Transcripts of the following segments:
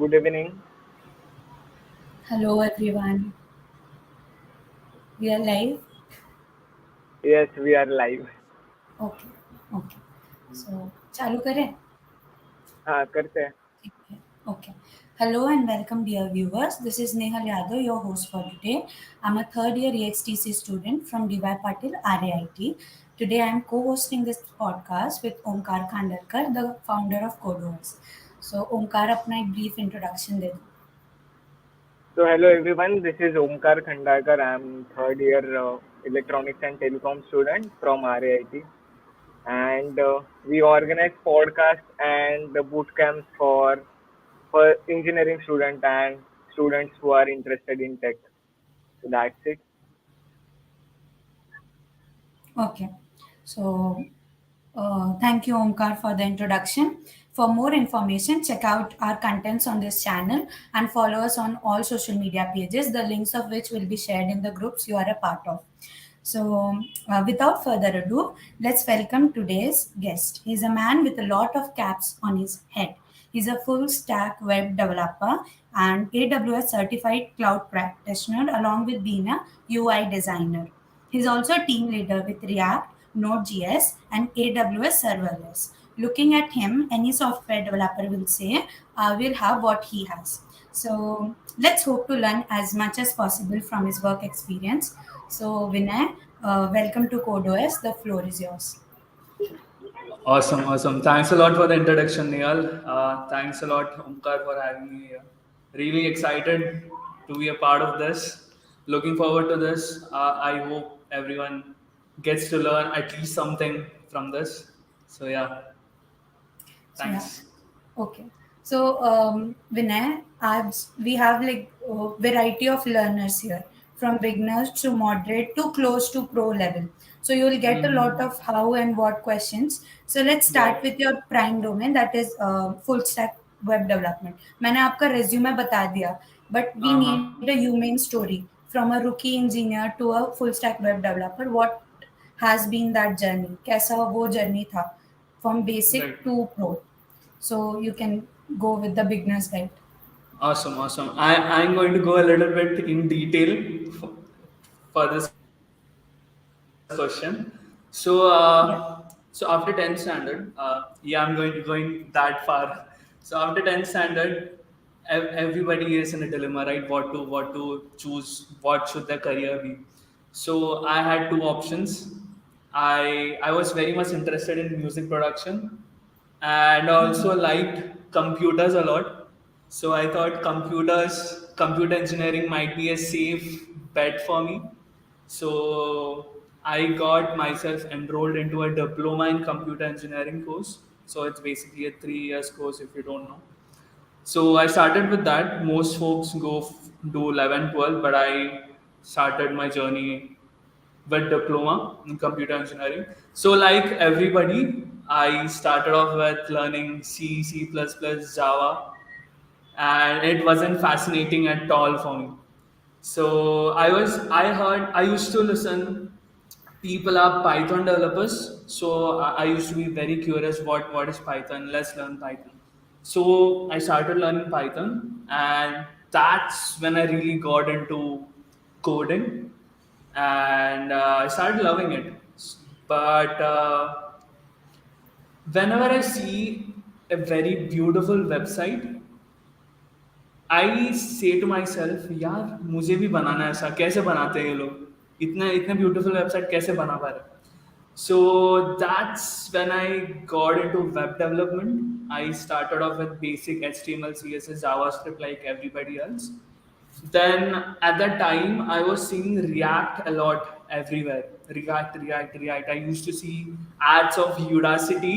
Good evening. Hello everyone, we are live. Yes, we are live. Okay okay so चालू करें. हाँ करते हैं. ठीक है. Okay. Hello and welcome, dear viewers. This is Nehal Yadav, your host for today. I'm a third year EXTC student from DY Patil RAIT. Today I'm co-hosting this podcast with Omkar Khandarkar, the founder of CodeOS. So Omkar, अपना एक brief introduction दे दो. So hello everyone. This is Omkar Khandakar. I'm third year electronics and telecom student from RAIT, and we organize podcasts and the boot camps for engineering students and students who are interested in tech. So that's it. Okay. So thank you, Omkar, for the introduction. For more information, check out our contents on this channel and follow us on all social media pages, the links of which will be shared in the groups you are a part of. So, without further ado, let's welcome today's guest. He's a man with a lot of caps on his head. He's a full stack web developer and AWS certified cloud practitioner, along with being a UI designer. He's also a team leader with React, Node.js, and AWS Serverless. Looking at him, any software developer will say, will have what he has. So let's hope to learn as much as possible from his work experience. So, Vinay, welcome to CodeOS. The floor is yours. Awesome, awesome. Thanks a lot for the introduction, Neil. Thanks a lot, Omkar, for having me here. Really excited to be a part of this. Looking forward to this. I hope everyone gets to learn at least something from this. So, yeah, So yeah, thanks. okay. So Vinay, as we have like a variety of learners here, from beginners to moderate to close to pro level. So you will get a lot Mm-hmm. of how and what questions. So let's start Right, with your prime domain, that is full stack web development. मैंने आपका resume बता दिया, but we uh-huh. need a human story from a rookie engineer to a full stack web developer. What has been that journey? कैसा वो journey था from basic Right. to pro? So you can go with the beginner's guide. Awesome, awesome. I'm going to go a little bit in detail for this question. So, so Yeah. after 10th standard, yeah, I'm going that far. So after 10th standard, everybody is in a dilemma, right? What to choose? What should their career be? So I had two options. I was very much interested in music production, and also liked computers a lot. So I thought computer engineering might be a safe bet for me. So I got myself enrolled into a diploma in computer engineering course. So it's basically a 3 years course if you don't know. So I started with that. Most folks do 11, 12, but I started my journey with diploma in computer engineering. So like everybody, I started off with learning C, C++, Java, and it wasn't fascinating at all for me. So I heard, I used to listen, people are Python developers. So I used to be very curious, what is Python? Let's learn Python. So I started learning Python, and that's when I really got into coding, and I started loving it. But whenever I see a very beautiful website, आई से to my self, यार मुझे भी बनाना है ऐसा. कैसे बनाते हैं ये लोग, इतना इतने ब्यूटीफुल वेबसाइट कैसे बना पा रहे. So that's when I got into web development. I started off with basic HTML, CSS, JavaScript like everybody else. Then at that time I was seeing React a lot everywhere. React, React, React. I used to see ads of Udacity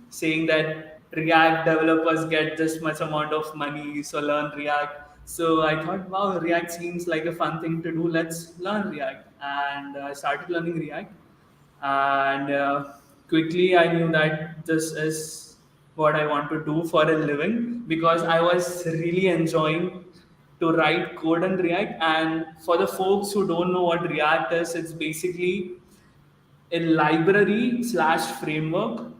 saying that React developers get this much amount of money, so learn React. So I thought, wow, React seems like a fun thing to do. Let's learn React, and I started learning React. And quickly I knew that this is what I want to do for a living, because I was really enjoying to write code in React. And for the folks who don't know what React is, it's basically a library slash framework.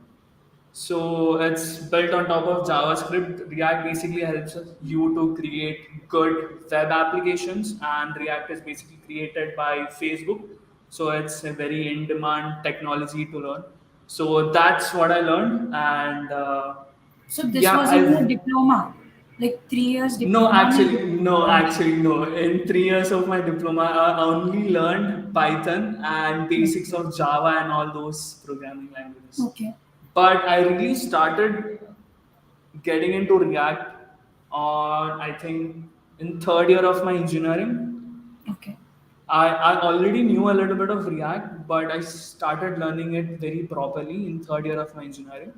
So it's built on top of JavaScript. React basically helps you to create good web applications, and React is basically created by Facebook. So it's a very in-demand technology to learn. So that's what I learned, and So this yeah, was in your I've diploma, like 3 years no, diploma. actually, no. In 3 years of my diploma, I only learned Python and basics of Java and all those programming languages. Okay, But I really started getting into React on, I think, in third year of my engineering. okay, I already knew a little bit of React, but I started learning it very properly in third year of my engineering.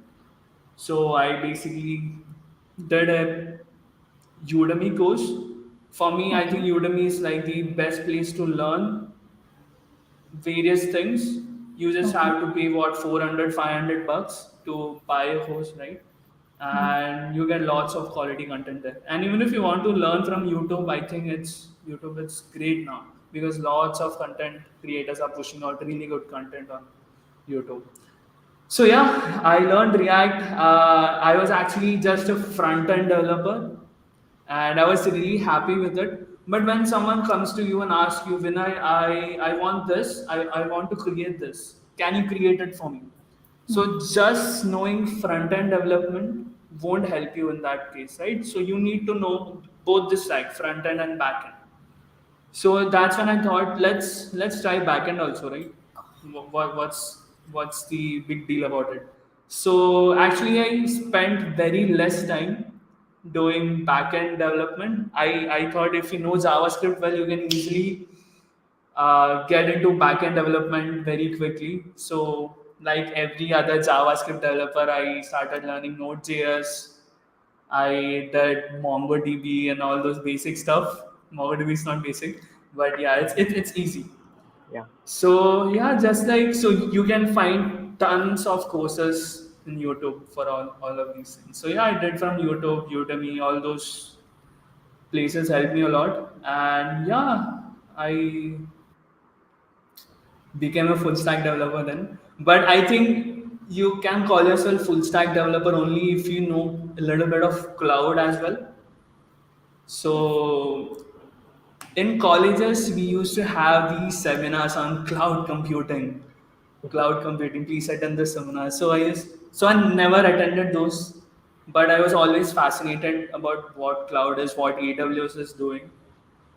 So I basically did a Udemy course. For me, I okay. think Udemy is like the best place to learn various things. You just Okay. have to pay what 400, 500 bucks to buy a course, right? Hmm. And you get lots of quality content there. And even if you want to learn from YouTube, I think it's great now because lots of content creators are pushing out really good content on YouTube. So yeah, I learned React. I was actually just a front end developer, and I was really happy with it. But when someone comes to you and asks you, Vinay, I want this, I want to create this. Can you create it for me? Hmm. So just knowing front end development won't help you in that case, right? So you need to know both the side, front end and back end. So that's when I thought, let's try backend also, right? What's the big deal about it? So actually, I spent very less time doing backend development. I thought if you know JavaScript well, you can easily get into backend development very quickly. So like every other JavaScript developer, I started learning Node.js. I did MongoDB and all those basic stuff. MongoDB is not basic, but yeah, it's easy. Yeah. So yeah, just like so you can find tons of courses in YouTube for all of these things. So yeah, I did from YouTube, Udemy, all those places helped me a lot. And yeah, I became a full stack developer then. But I think you can call yourself full stack developer only if you know a little bit of cloud as well. So in colleges, we used to have these seminars on cloud computing. Cloud computing, please attend the seminar. So I never attended those, but I was always fascinated about what cloud is, what AWS is doing.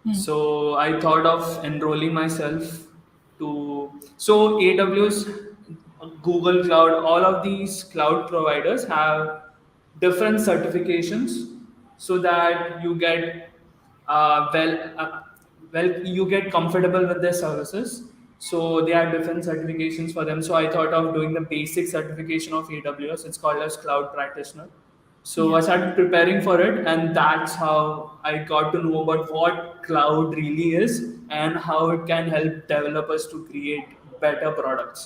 Hmm. So I thought of enrolling myself to so AWS, Google Cloud, all of these cloud providers have different certifications so that you get uh, well uh, you get comfortable with their services. So they have different certifications for them. So I thought of doing the basic certification of AWS. It's called as Cloud Practitioner. So Yeah. I started preparing for it, and that's how I got to know about what cloud really is and how it can help developers to create better products.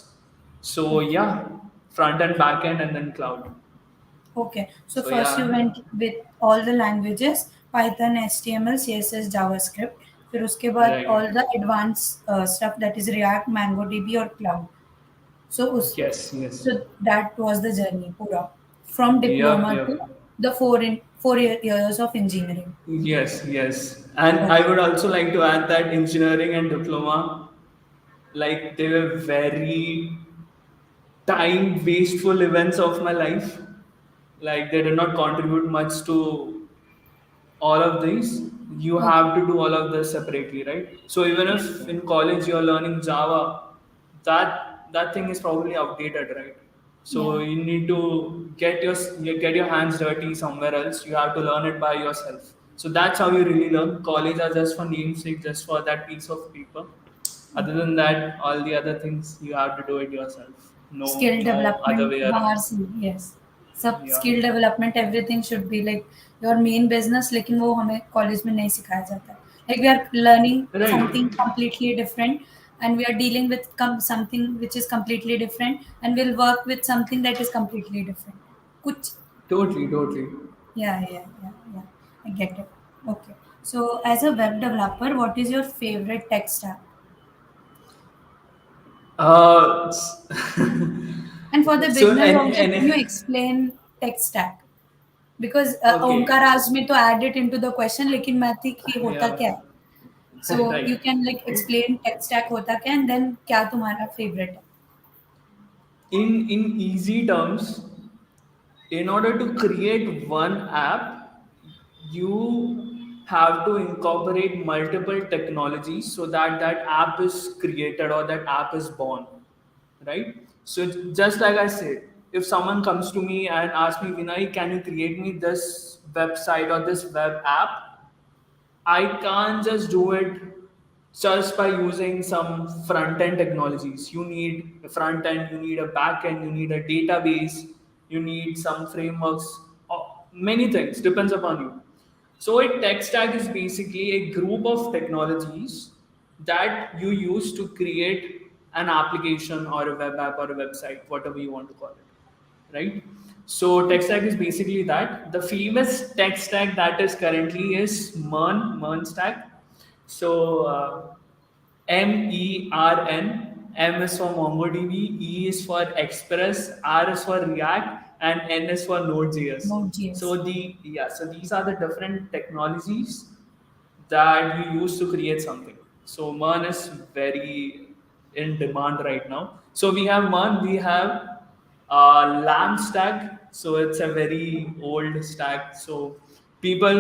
So Okay. yeah, front end, back end, and then cloud. Okay. So So first you yeah, went with all the languages, Python, HTML, CSS, JavaScript. फिर उसके बाद right. all the advanced stuff that is React, MongoDB or Cloud. So us Yes, yes. so that was the journey पूरा from Yep, diploma to yep. the 4 years of engineering. Yes, yes. And Okay. I would also like to add that engineering and diploma, like they were very time wasteful events of my life. Like they did not contribute much to all of these. You Okay. have to do all of this separately, right? So even Yeah. if in college you're learning Java, that thing is probably outdated, right? So Yeah. you need to you get your hands dirty somewhere else. You have to learn it by yourself. So that's how you really learn. College are just for namesake, just for that piece of paper. Other Okay. than that, all the other things you have to do it yourself. Skill No other development way around. बाहर से yes सब Yeah. skill development everything should be like your main business लेकिन वो हमें college में नहीं सिखाया जाता है like we are learning Right. something completely different and we are dealing with something which is completely different and we'll work with something that is completely different कुछ Totally, totally. yeah I get it. Okay, so as a web developer what is your favorite tech stack? Uh, And for the So beginners and also, can you and explain tech stack? Because Omkar okay, asked me to add it into the question, लेकिन मैं थी कि होता yeah, क्या है? So you right. can like explain tech stack होता क्या and then क्या तुम्हारा favorite है? In easy terms, in order to create one app, you have to incorporate multiple technologies so that that app is created or that app is born, right? So just like I said, if someone comes to me and asks me, Vinay, can you create me this website or this web app? I can't just do it just by using some front end technologies. You need a front end, you need a back end, you need a database, you need some frameworks, many things, depends upon you. So, a tech stack is basically a group of technologies that you use to create an application or a web app or a website, whatever you want to call it, right? So tech stack is basically that. The famous tech stack that is currently is Mern stack. So MERN, M is for MongoDB, E is for Express, R is for React, and N is for Node.js. Node.js. So these are the different technologies that you use to create something. So Mern is very in demand right now. So we have Mern, we have Lamp stack. So it's a very old stack. So people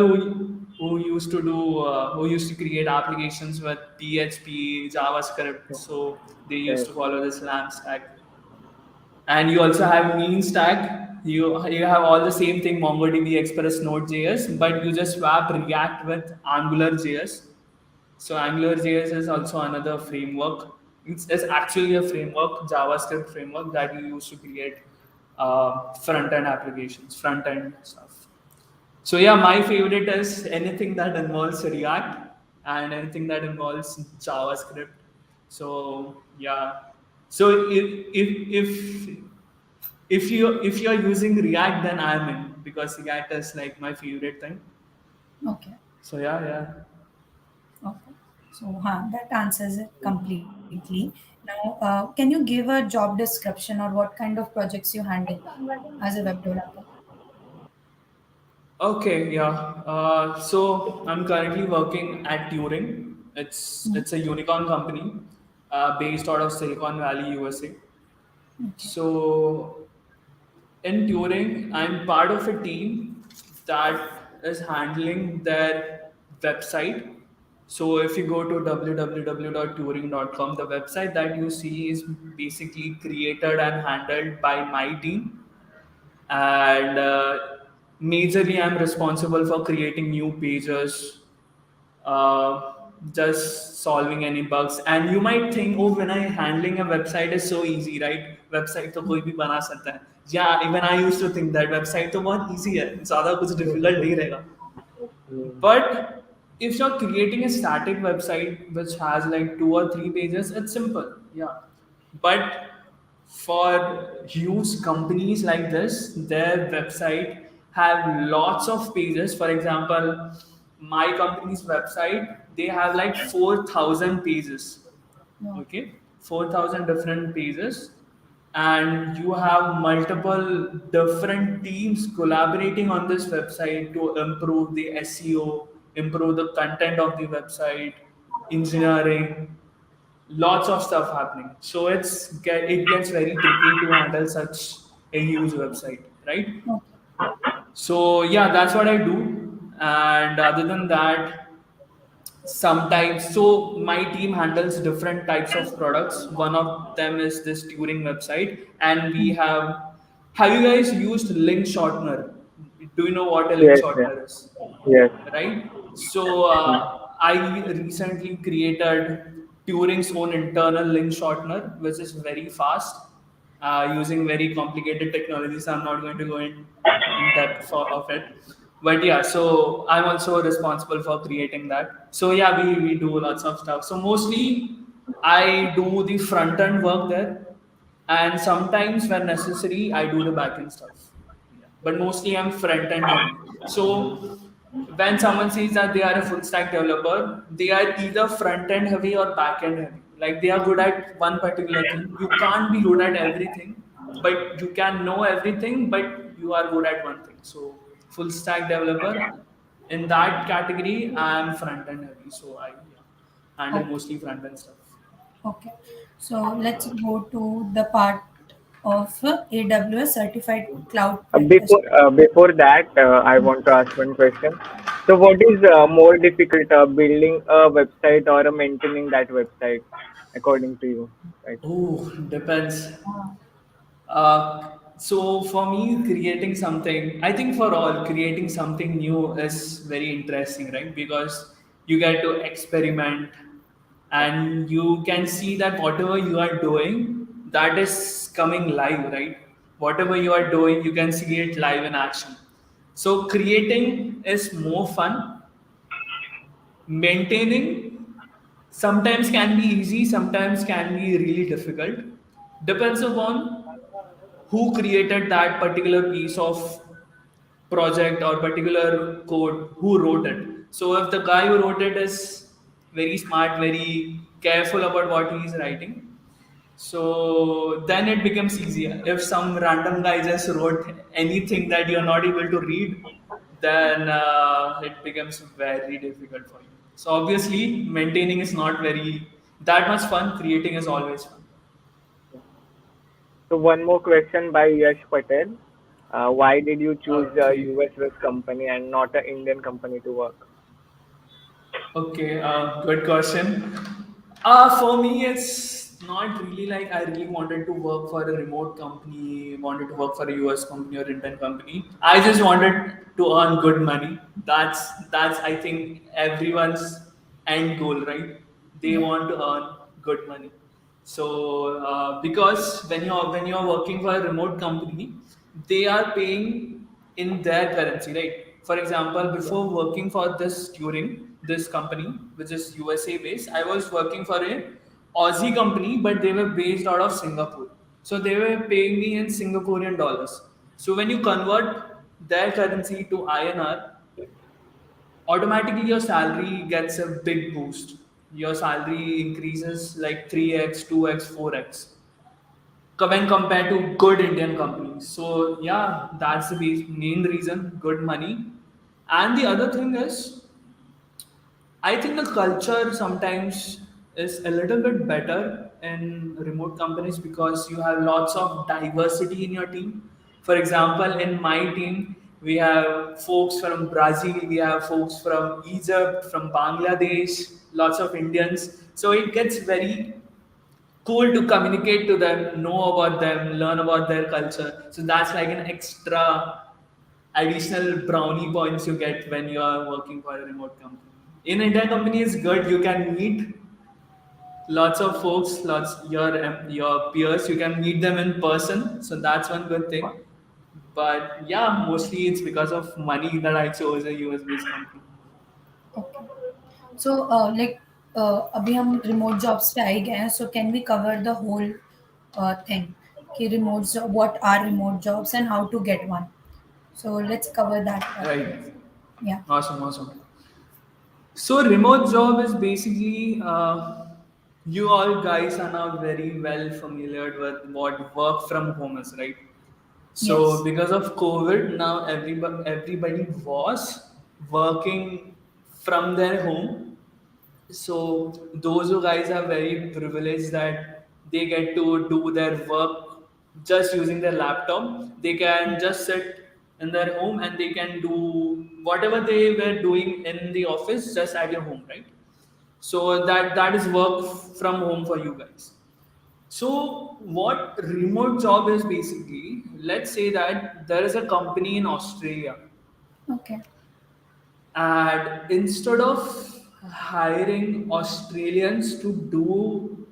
who used to do who used to create applications with PHP, JavaScript. So they used Yes. to follow this Lamp stack. And you also have mean stack. You have all the same thing, MongoDB, Express, Node.js, but you just swap React with AngularJS. So AngularJS is also another framework. It's actually a framework, JavaScript framework that you use to create front end applications, front end stuff. So yeah, my favorite is anything that involves React and anything that involves JavaScript. So yeah, so if you're using React, then I'm in because React is like my favorite thing. Okay. So yeah, yeah. Okay. So that answers it completely. Now, can you give a job description or what kind of projects you handle as a web developer? Okay, yeah. So I'm currently working at Turing. It's a unicorn company based out of Silicon Valley, USA. Okay. So in Turing, I'm part of a team that is handling their website. So if you go to www.turing.com, the website that you see is basically created and handled by my team. And majorly, I'm responsible for creating new pages, uh, just solving any bugs. And you might think, oh, when I handling a website is so easy, right? Website तो कोई भी बना सकता है. Yeah, even I used to think that website तो बहुत easy है, ज़्यादा कुछ difficult नहीं रहेगा. Mm. But if you're creating a static website which has like 2 or 3 pages, it's simple. Yeah. But for huge companies like this, their website have lots of pages. For example, my company's website, they have like 4,000 pages. Wow. Okay, 4,000 different pages, and you have multiple different teams collaborating on this website to improve the SEO, improve the content of the website, engineering, lots of stuff happening. So it gets very tricky to handle such a huge website, right? Okay. So yeah, that's what I do. And other than that, sometimes, so my team handles different types of products. One of them is this Turing website, and we have you guys used link shortener? Do you know what a link Yes. Yes. shortener is? Yes. Right? So I recently created Turing's own internal link shortener, which is very fast, using very complicated technologies. I'm not going to go in depth of it, but yeah. So I'm also responsible for creating that. So yeah, we do lots of stuff. So mostly I do the front end work there, and sometimes when necessary, I do the back end stuff. Yeah. But mostly I'm front end heavy. So when someone says that they are a full stack developer, they are either front end heavy or back end heavy. Like they are good at one particular thing. You can't be good at everything. but you can know everything, but you are good at one thing. So full stack developer, in that category I am front end heavy, so I, yeah, handle Okay. mostly front end stuff. Okay. So let's go to the part of AWS Certified Cloud Before Practitioner. before that, I want to ask one question. So, what is more difficult, building a website or maintaining that website, according to you? Right. Oh, depends. Uh, So for me, creating something, I think for all, creating something new is very interesting, right? Because you get to experiment and you can see that whatever you are doing, that is coming live, right? Whatever you are doing, you can see it live in action. So creating is more fun. Maintaining sometimes can be easy, sometimes can be really difficult. Depends upon who created that particular piece of project or particular code, who wrote it. So if the guy who wrote it is very smart, very careful about what he is writing, so then it becomes easier. If some random guy just wrote anything that you're not able to read, then it becomes very difficult for you. So obviously, maintaining is not very that much fun. Creating is always fun. So, one more question by Yash Patel. Why did you choose a Okay. US-based company and not an Indian company to work? Okay, good question. For me, it's not really like I really wanted to work for a remote company, wanted to work for a US company or Indian company. I just wanted to earn good money. That's I think everyone's end goal, right? They yeah. want to earn good money. So because when you're working for a remote company, they are paying in their currency, right? For example, Yeah. before working for this Turing, this company, which is USA based, I was working for a Aussie company, but they were based out of Singapore. So they were paying me in Singaporean dollars. So when you convert their currency to INR, automatically your salary gets a big boost. Your salary increases like 3x, 2x, 4x when compared to good Indian companies. So yeah, that's the main reason, good money. And the other thing is, I think the culture sometimes is a little bit better in remote companies because you have lots of diversity in your team. For example, in my team, we have folks from Brazil, we have folks from Egypt, from Bangladesh, lots of Indians. So it gets very cool to communicate to them, know about them, learn about their culture. So that's like an extra additional brownie points you get when you are working for a remote company. In Indian company is good. You can meet lots of folks, lots your peers. You can meet them in person. So that's one good thing. But yeah, mostly it's because of money that I chose a US based company. Okay. So like अभी हम remote jobs पे आ ही गए हैं. So can we cover the whole thing? कि remote job, what are remote jobs and how to get one? So let's cover that topic. Right. Yeah. Awesome, awesome. So remote job is basically you all guys are now very well familiar with what work from home is, right? So Yes. because of COVID, now everybody was working from their home. So those who guys are very privileged that they get to do their work just using their laptop. They can just sit in their home and they can do whatever they were doing in the office just at your home, right? So that is work from home for you guys. So what remote job is basically, let's say that there is a company in Australia Okay. and instead of hiring Australians to do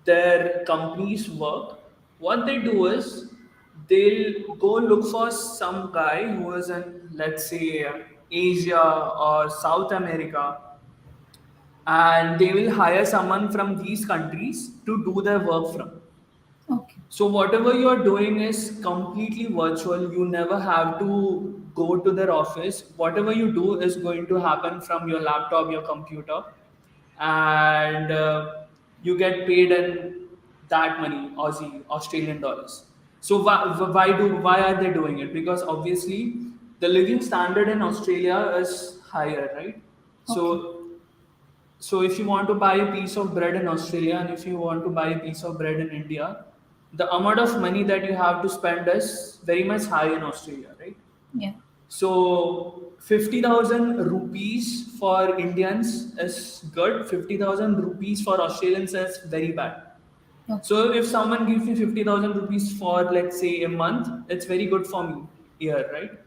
their company's work, what they do is they'll go look for some guy who is in, let's say, Asia or South America, and they will hire someone from these countries to do their work from. Okay. So whatever you are doing is completely virtual. You never have to go to their office. Whatever you do is going to happen from your laptop, your computer, and you get paid in that money, Aussie, Australian dollars. So why are they doing it? Because obviously the living standard in Australia is higher, right? So Okay. if you want to buy a piece of bread in Australia and if you want to buy a piece of bread in India, the amount of money that you have to spend is very much high in Australia, right? Yeah. So 50,000 rupees for Indians is good. 50,000 rupees for Australians is very bad. Okay. So if someone gives me 50,000 rupees for, let's say, a month, it's very good for me here, right? Mm.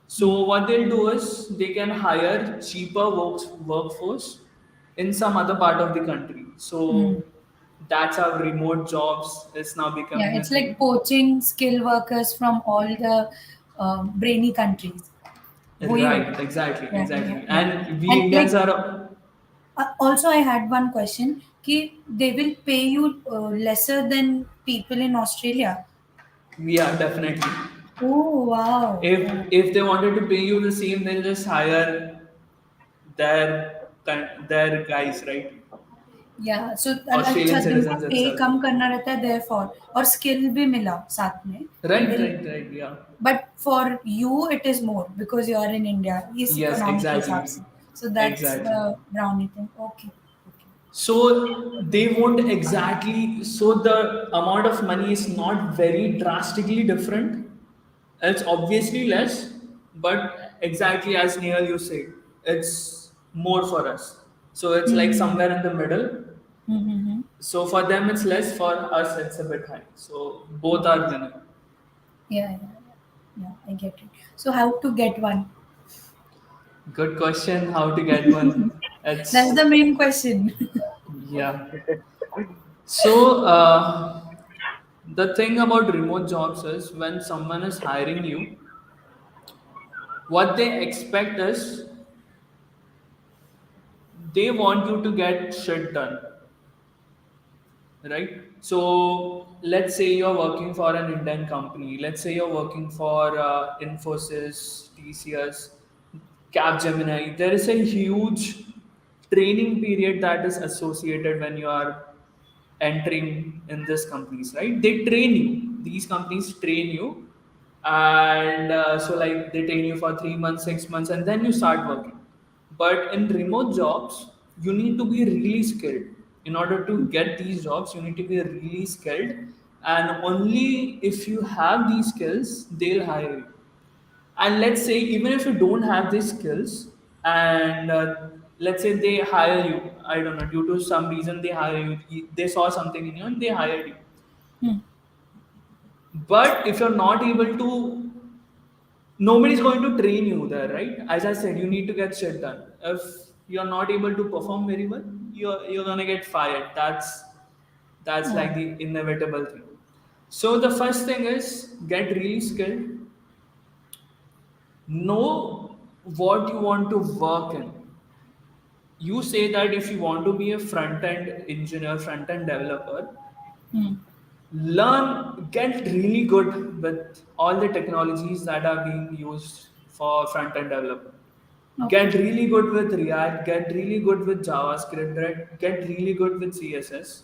So what they'll do is they can hire cheaper workforce in some other part of the country. Mm. So that's how remote jobs is now Yeah, becoming a it's like thing. poaching skill workers from all the brainy countries. वही Right, होता है. exactly, Yeah, yeah, exactly. yeah. And we And Indians like are, also, I had one question. कि they will pay you lesser than people in Australia. we are definitely. Oh wow. Oh. If they wanted to pay you the same, they'll just hire their guys, right? Yeah, so अच्छा Australian जिनको citizens पे itself. कम करना रहता है therefore और skill भी मिला साथ में they Right, will. right, right. Yeah. But for you it is more because you are in India इस Yes, economic हिसाब exactly. से. So that's Exactly. the brownie thing. Okay. Okay. So they won't exactly, so the amount of money is not very drastically different. It's obviously less, but exactly as Neil you said, it's more for us. So it's like Mm-hmm. somewhere in the middle. Mm-hmm. So for them it's less, for us it's a bit high. So both are winning. Yeah, yeah, yeah. Yeah, I get it. So how to get one? Good question. How to get one? That's It's the main question. yeah. So the thing about remote jobs is when someone is hiring you, what they expect is they want you to get shit done, right? So let's say you're working for an Indian company. Let's say you're working for Infosys, TCS, Capgemini. There is a huge training period that is associated when you are entering in these companies, right? They train you. These companies train you, and so like they train you for 3 months, 6 months, and then you start working. But in remote jobs, you need to be really skilled. In order to get these jobs, you need to be really skilled, and only if you have these skills, they'll hire you. And let's say even if you don't have these skills, and let's say they hire you, I don't know, due to some reason they hire you, they saw something in you and they hired you. Hmm. But if you're not able to, nobody's going to train you there, right? As I said, you need to get shit done. If you're not able to perform very well, you're gonna get fired. That's Oh. like the inevitable thing. So the first thing is get really skilled, know what you want to work in. You say that if you want to be a front end engineer, front end developer, Hmm. learn, get really good with all the technologies that are being used for front end development. Okay. Get really good with React, get really good with JavaScript, get really good with CSS.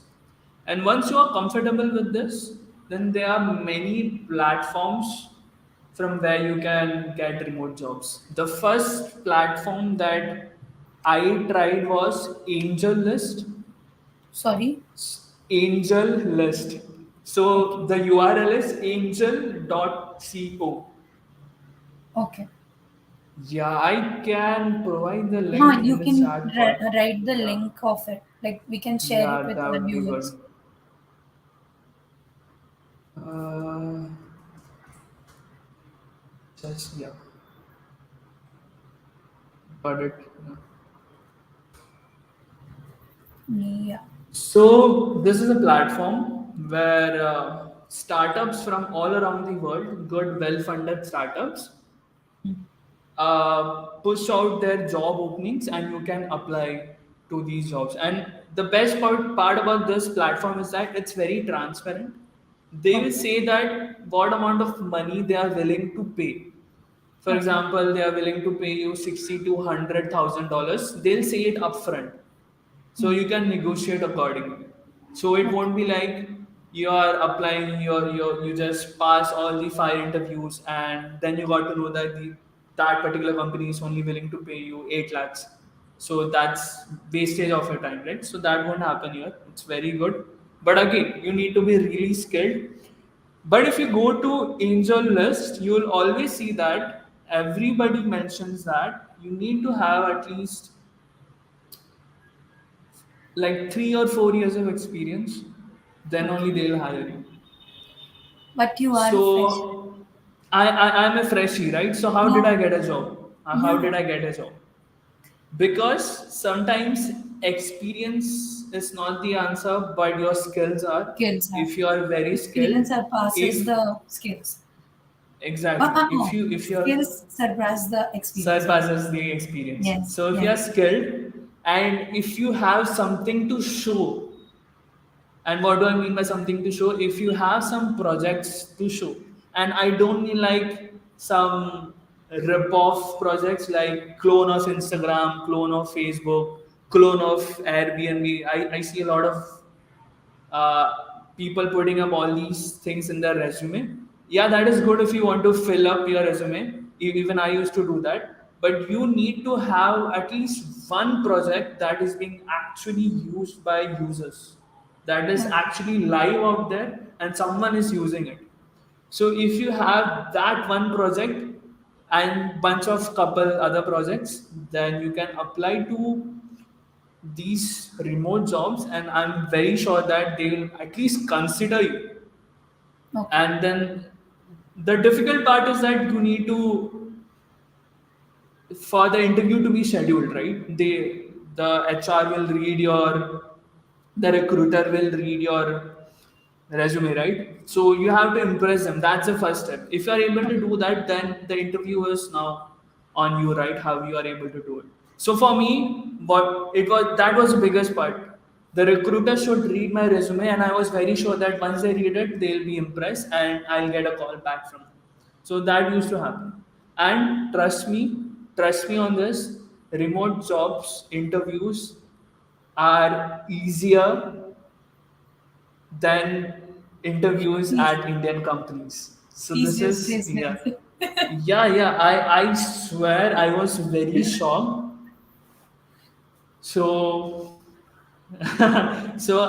And once you are comfortable with this, then there are many platforms from where you can get remote jobs. The first platform that I tried was Angel List. Sorry. Angel List. Okay. So the URL is angel.co. Okay. Yeah, I can provide the Huh, link you in the can chat part. write the Yeah, link of it. Like we can share it yeah, with that our would be viewers. good. Uh, just yeah, got it. Yeah. Yeah. So this is a platform where startups from all around the world, good, well-funded startups, push out their job openings and you can apply to these jobs. And the best part about this platform is that it's very transparent. They will Okay. say that what amount of money they are willing to pay. For Okay. example, they are willing to pay you 60 to $100,000. They'll say it upfront, so Hmm. you can negotiate accordingly. So it Okay. won't be like, You are applying, you just pass all the 5 interviews, and then you got to know that that particular company is only willing to pay you 8 lakhs. So that's wastage of your time, right? So that won't happen here. It's very good, but again, you need to be really skilled. But if you go to angel list, you will always see that everybody mentions that you need to have at least like 3 or 4 years of experience, then only Okay. they'll hire you. But you are a fresh. So I'm a freshie, right? So how did I No. get a job? How Yeah. did I get a job? Because sometimes experience is not the answer, but your skills are. Skills are. If you are very skilled, Experience surpasses if the skills. exactly, if No. you're Skills surpass the experience. surpasses the experience. Yes. So if you are Yes. skilled and if you have something to show, and what do I mean by something to show? If you have some projects to show, and I don't mean like some rip-off projects like clone of Instagram, clone of Facebook, clone of Airbnb. I see a lot of uh, people putting up all these things in their resume. Yeah, that is good if you want to fill up your resume. Even I used to do that. But you need to have at least one project that is being actually used by users, that is Okay. actually live out there and someone is using it. So if you have that one project and bunch of couple other projects, then you can apply to these remote jobs, and I'm very sure that they will at least consider you. Okay. And then the difficult part is that you need to, for the interview to be scheduled, right? The HR will read your, the recruiter will read your resume, right? So you have to impress them. That's the first step. If you are able to do that, then the interview is now on you, right? How you are able to do it. So for me, what it was, that was the biggest part. The recruiter should read my resume, and I was very sure that once they read it, they'll be impressed, and I'll get a call back from them. So that used to happen. And trust me on this, remote jobs interviews are easier than interviews Easy. at Indian companies. So this Easiest is, is yeah. never. Yeah. I swear I was very shocked. So so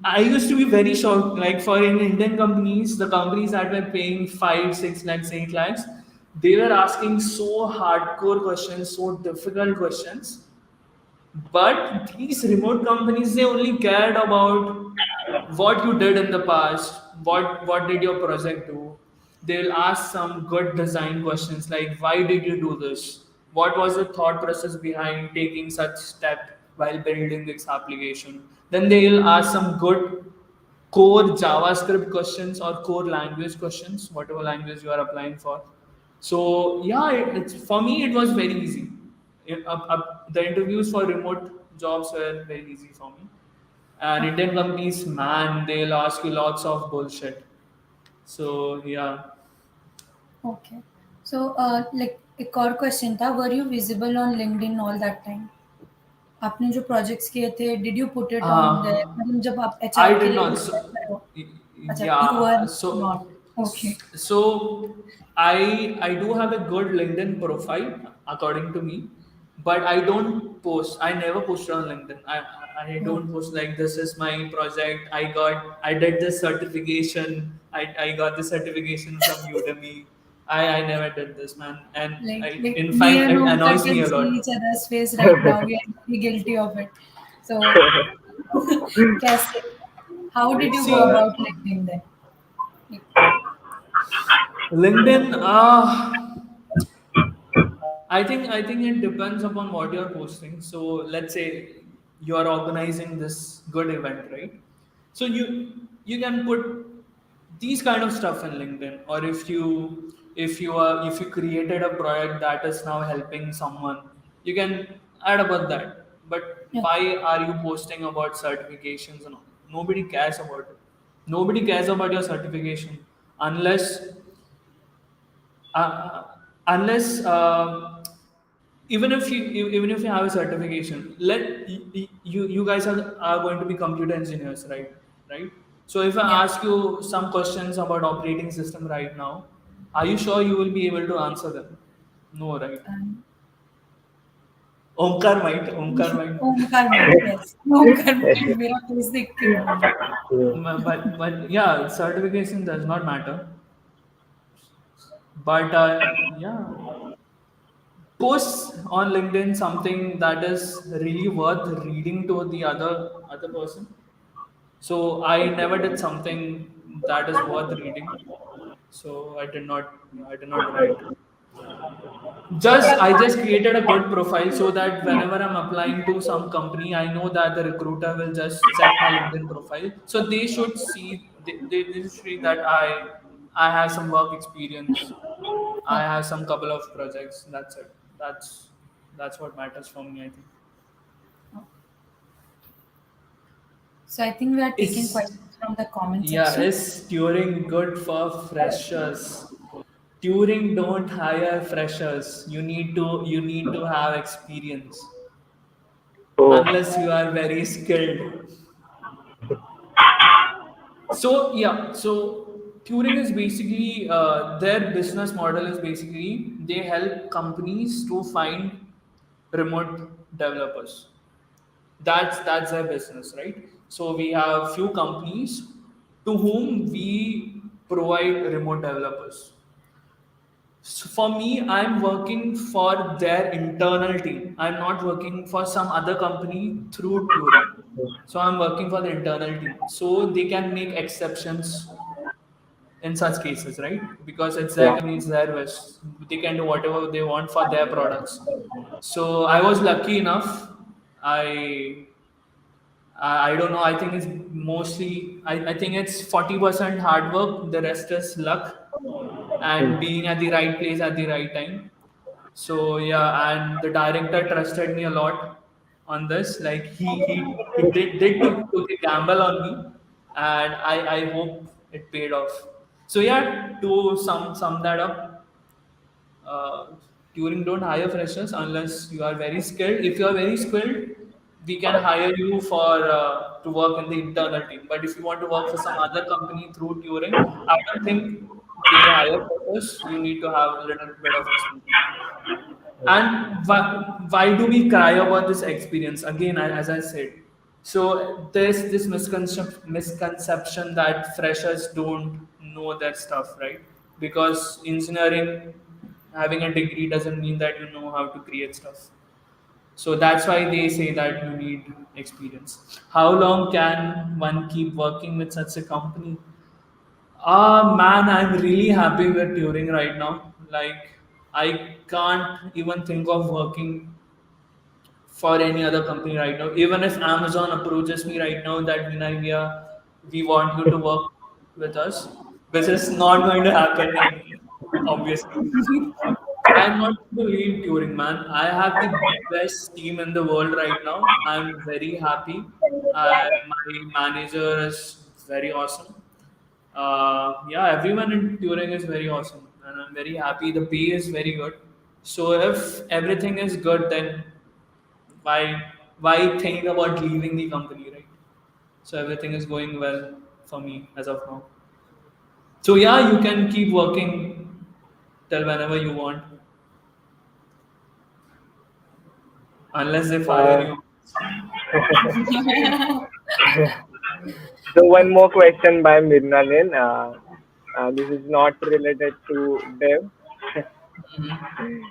I used to be very shocked. Like for in Indian companies, the companies that were paying 5, 6 lakhs, 8 lakhs, they were asking so hardcore questions, so difficult questions. But these remote companies, they only cared about what you did in the past, what did your project do. They'll ask some good design questions like why did you do this? What was the thought process behind taking such step while building this application? Then they'll ask some good core JavaScript questions or core language questions, whatever language you are applying for. So yeah, it's for me it was very easy. The interviews for remote jobs were very easy for me. And Okay. Indian companies, man, they'll ask you lots of bullshit. So yeah. Okay. So, like एक और question था, were you visible on LinkedIn all that time? आपने जो projects किए थे, did you put it on there? Uh, मतलब जब आप I एचआर के did लिए not. रिक्वायर So, करे हो, y- अच्छा, you were yeah. not. Okay. So I do have a good LinkedIn profile according to me, but I don't post. I never posted on LinkedIn. I Oh, don't post like this is my project. I did this certification. I got the certification from Udemy. I never did this, man, and like in me fact and it Omkar annoys me can a see lot. each other's face right now. We are very guilty of it. So, कैसे? How did you go See, about LinkedIn then? Like, LinkedIn, I think it depends upon what you're posting. So let's say you're organizing this good event, right? So you can put these kind of stuff in LinkedIn, or if you created a project that is now helping someone, you can add about that. But okay. why are you posting about certifications and all? Nobody cares about it. Nobody cares about your certification unless uh, unless even if you have a certification, you guys are going to be computer engineers, right? So if I Yeah. ask you some questions about operating system right now, are you sure you will be able to answer them? No, right? Um, Omkar might. Omkar might, yes. Omkar might मेरा face देख के बोल रहा है. But yeah, certification does not matter. But yeah, post on LinkedIn something that is really worth reading to the other person. So I never did something that is worth reading. So I did not write. I just created a good profile so that whenever I'm applying to some company, I know that the recruiter will just check my LinkedIn profile. So they should see they should see that I have some work experience. I Okay. have some couple of projects. That's it. That's what matters for me, I think. So I think we are taking Is questions from the comment Yeah, section. is Turing good for freshers? Turing don't hire freshers. You need to have experience Oh, unless you are very skilled. So yeah, so Turing is basically their business model is basically they help companies to find remote developers. That's their business, right? So we have few companies to whom we provide remote developers. So for me, I'm working for their internal team. I'm not working for some other company through Turing. So I'm working for the internal team. So they can make exceptions in such cases, right? Because it's their yeah. company, it's their wish. They can do whatever they want for their products. So I was lucky enough. I I don't know. I think it's mostly. I think it's 40% hard work. The rest is luck and being at the right place at the right time. So yeah, and the director trusted me a lot on this. Like he took a gamble on me, and I hope it paid off. So yeah, to sum that up, uh, Turing don't hire freshers unless you are very skilled. If you are very skilled, we can hire you for to work in the internal team. But if you want to work for some other company through Turing, I don't think they hire freshers. You need to have a little bit of experience. And why do we cry about this experience? Again, as I said, so there's this misconception that freshers don't know their stuff, right? Because engineering, having a degree doesn't mean that you know how to create stuff. So that's why they say that you need experience. How long can one keep working with such a company? Man, I'm really happy with Turing right now. Like, I can't even think of working for any other company right now. Even if Amazon approaches me right now that Vinay, we want you to work with us, which is not going to happen, obviously. I'm not going to leave Turing, man. I have the best team in the world right now. I'm very happy. My manager is very awesome. Yeah, everyone in Turing is very awesome, and I'm very happy. The pay is very good. So if everything is good, then why think about leaving the company, right? So everything is going well for me as of now. So yeah, you can keep working till whenever you want, unless they fire Uh, you. so one more question by Mirnalin. This is not related to dev. Mhm.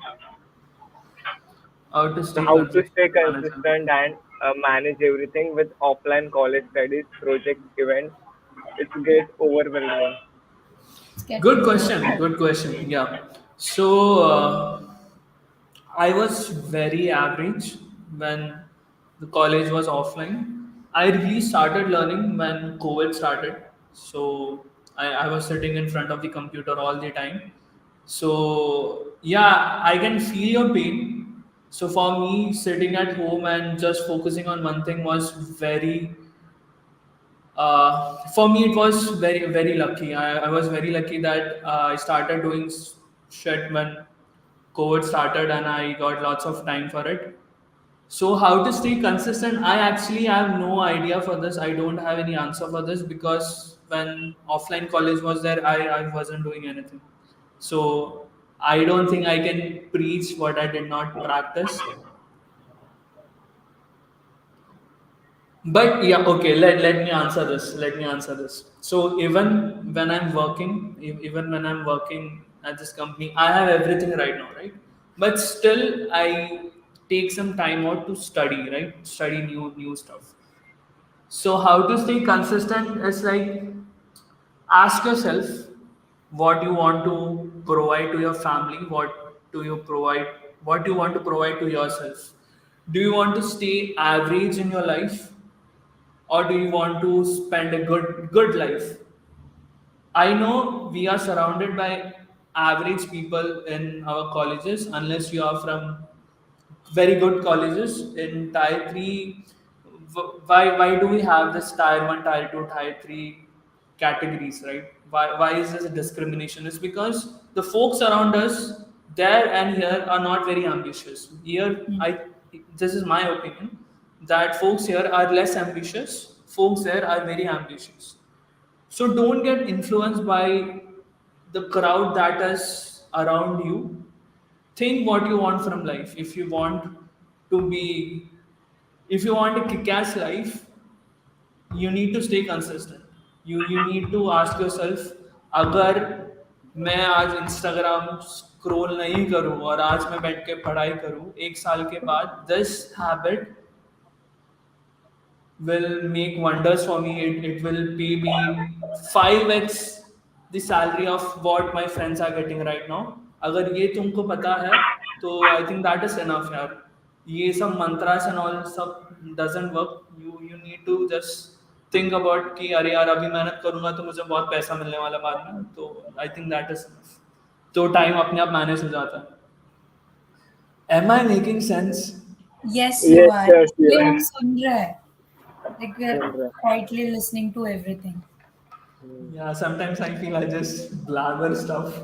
How to So stay how to stay consistent, manager. consistent and manage everything with offline college studies, project events? It gets overwhelming. It's getting Good over. question. Good question. Yeah. So I was very average when the college was offline. I really started learning when COVID started. So I was sitting in front of the computer all the time. So yeah, I can feel your pain. So for me, sitting at home and just focusing on one thing was very for me, it was very lucky. I was very lucky that I started doing shit when COVID started, and I got lots of time for it. So how to stay consistent? I actually have no idea for this. I don't have any answer for this because when offline college was there, I wasn't doing anything. So I don't think I can preach what I did not practice. But yeah, okay, let me answer this. Let me answer this. So even when I'm working, even when I'm working at this company, I have everything right now, right? But still I take some time out to study, right? Study new stuff. So how to stay consistent is like ask yourself what you want to provide to your family, what you want to provide to yourself. Do you want to stay average in your life or do you want to spend a good life? I know we are surrounded by average people in our colleges unless you are from very good colleges in tier 3. Why do we have this tier 1, tier 2, tier 3 categories, right? Why is this a discrimination? It's because the folks around us there and here are not very ambitious here. I This is my opinion that folks here are less ambitious, folks there are very ambitious. So don't get influenced by the crowd that is around you. Think what you want from life. To be if you want a kick-ass life, you need to stay consistent. You need to ask yourself, अगर मैं आज Instagram scroll नहीं करूँ और आज मैं बैठ के पढ़ाई करूँ, 1 साल के बाद this habit will make wonders for me. It will pay me 5x the salary of what my friends are getting right now. अगर ये तुमको पता है तो I think that is enough यार. ये सब mantras and all सब doesn't work. You need to just think about कि अरे यार अभी मेहनत करूँगा तो मुझे बहुत पैसा मिलने वाला बाद में, तो I think that is enough. तो टाइम अपने आप मैनेज हो जाता है. Am I making sense? Yes, you Yes, are. yes, ये yes. हम सुन रहे हैं. Like we're सुन रहे quietly listening to everything. Yeah, sometimes I feel I just blabber stuff.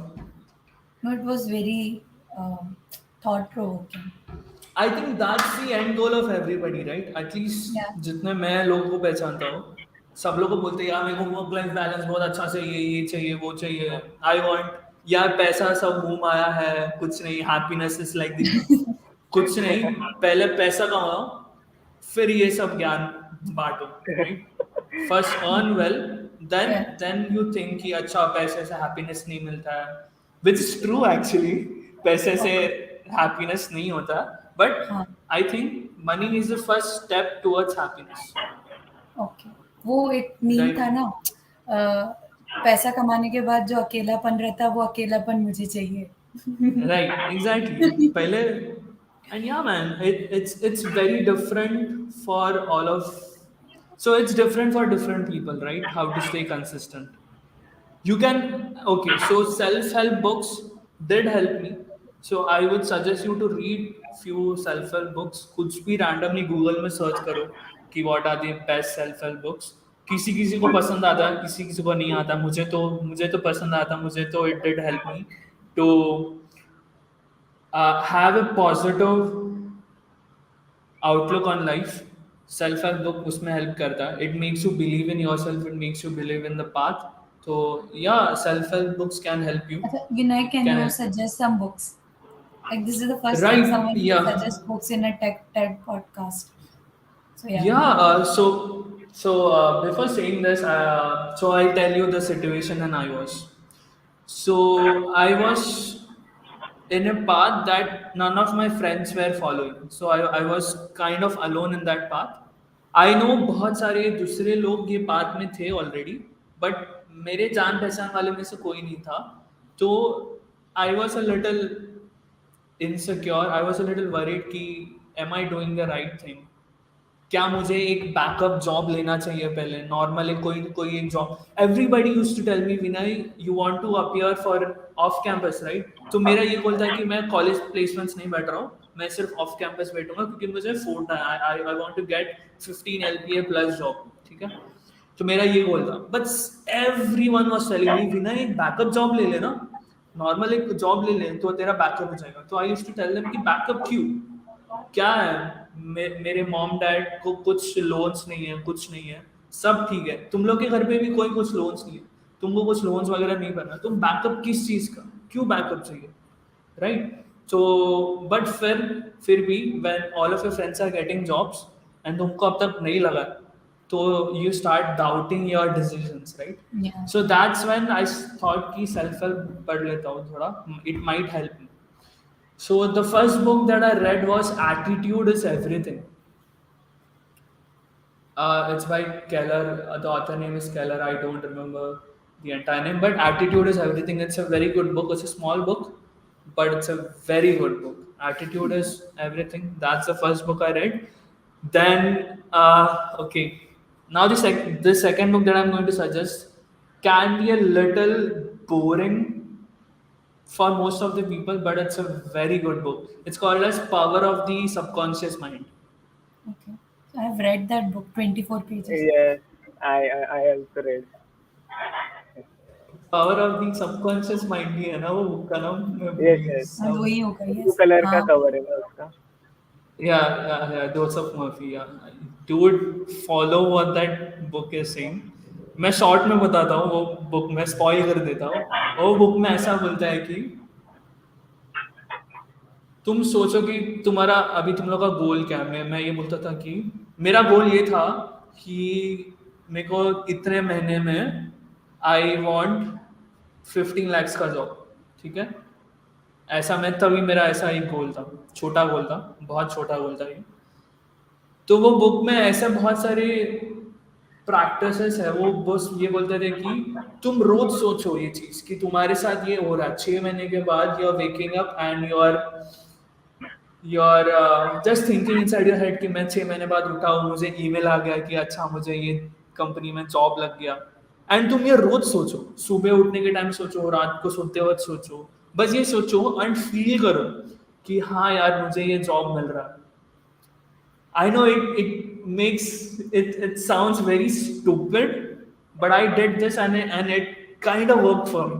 No, it was very thought provoking. I think that's the end goal of everybody, right? At least Yeah. जितने मैं लोगों को पहचानता हूँ, सब लोग को बोलते हैं यार मेरे को वर्क लाइफ बैलेंस बहुत अच्छा चाहिए, ये चाहिए, वो चाहिए. आई वांट यार पैसा सब घूम आया है, कुछ नहीं. हैप्पीनेस इज लाइक द कुछ नहीं. पहले पैसा कमाओ, फिर ये सब ज्ञान बांटो, right? First earn well, then Yeah. Then you think कि अच्छा पैसे से हैप्पीनेस नहीं मिलता है, विच इज ट्रू एक्चुअली. पैसे से Okay. हैप्पीनेस नहीं होता, बट हाँ. I think money is the first step towards happiness, okay. वो एक मीम था राइट? ना, पैसा कमाने के बाद जो अकेलापन रहता है वो अकेलापन मुझे चाहिए. Right, exactly. पहले and yeah, man, it's very different for all of. So it's different for different people, right? How to stay consistent. You can, okay, so self-help books did help me. So I would suggest you to read few self-help books. कुछ भी randomly Google में search करो कि what are the best self-help books. किसी किसी को पसंद आता है, किसी किसी को नहीं आता. मुझे तो पसंद आता, मुझे तो it did help me to have a positive outlook on life. Self help book उसमें help करता है. It makes you believe in yourself. It makes you believe in the path. So yeah, self help books can help you. अच्छा, Vinay, can Can you help. suggest some books? Like this is the first time Right? someone Yeah. suggests books in a tech TED podcast. So yeah. Yeah. Before saying this, so I'll tell you the situation and I was. So I was in a path that none of my friends were following. So I was kind of alone in that path. I know बहुत सारे दूसरे लोग ये path में थे already, but मेरे जान पहचान वाले में से कोई नहीं था. तो I was a little insecure. I was a little worried कि am I doing the right thing? क्या मुझे एक बैकअप जॉब लेना चाहिए पहले, नॉर्मली कोई कोई एक job. Everybody used to tell me, Vinay you want to appear for off campus, right? तो मेरा ये गोल था कि मैं कॉलेज प्लेसमेंट्स नहीं बैठ रहा हूँ, मैं सिर्फ ऑफ कैंपस बैठूंगा क्योंकि मुझे फोड़ना है. I want to get 15 LPA plus job, ठीक है? तो मेरा ये गोल था. But everyone was telling me, Vinay एक बैकअप जॉब ले लेना, नॉर्मल एक जॉब ले ले तो तेरा बैकअप हो जाएगा. तो I used to tell them कि बैकअप क्यों, क्या है? मेरे मॉम डैड को कुछ लोन्स नहीं है, कुछ नहीं है, सब ठीक है। तुम लोग के घर पे भी कोई कुछ लोन्स नहीं है, तुमको कुछ लोन्स वगैरह नहीं भरना, तुम बैकअप किस चीज़ का, क्यों बैकअप चाहिए, राइट? तो बट फिर भी when all of your friends are getting jobs and तुमको अब तक नहीं लगा, तो you start doubting your decisions, right? Yeah. So that's when I thought कि सेल्फ हेल्प पढ़ लेता हूँ थोड़ा, it might help me. So the first book that I read was Attitude is Everything. It's by Keller. The author name is Keller. I don't remember the entire name, but Attitude is Everything. It's a very good book. It's a small book, but it's a very good book. Attitude is Everything. That's the first book I read. Then, okay. Now the second book that I'm going to suggest can be a little boring for most of the people, but it's a very good book. It's called as Power of the Subconscious Mind. Okay. So I've read that book, 24 pages. Yes, I also read. Power of the subconscious mind भी है ना वो book का नाम, मैं भूल Yes, गया yes. हाँ, सब. वही होगा, Blue यस। color का हाँ। cover है ना उसका. या जोसेफ मर्फी, या dude follow what that book is saying. मैं शॉर्ट में बताता हूँ, वो बुक मैं स्पॉइल कर देता हूँ. वो बुक में ऐसा बोलता है कि तुम सोचो कि तुम्हारा अभी तुम लोग का गोल क्या है. मैं ये बोलता था कि मेरा गोल ये था कि मेरे को इतने महीने में आई वांट 15 lakhs का जॉब, ठीक है? ऐसा मैं तभी, मेरा ऐसा एक गोल था, छोटा गोल था, बहुत छोटा गोल था ये. तो वो बुक में ऐसे बहुत सारे प्रैक्टिसेस है, वो बस ये बोलते थे कि तुम रोज सोचो ये चीज कि तुम्हारे साथ ये हो रहा है. 6 महीने के बाद you are waking up and you are just thinking inside your head कि मैं 6 महीने बाद उठा हूँ, मुझे ईमेल आ गया कि अच्छा मुझे ये कंपनी में जॉब लग गया. एंड तुम ये रोज सोचो, सुबह उठने के टाइम सोचो, रात को सोते वक्त सोचो, बस ये सोचो एंड फील करो कि हाँ यार मुझे ये जॉब मिल रहा है. I know it makes it sounds very stupid, but I did this and it kind of worked for me.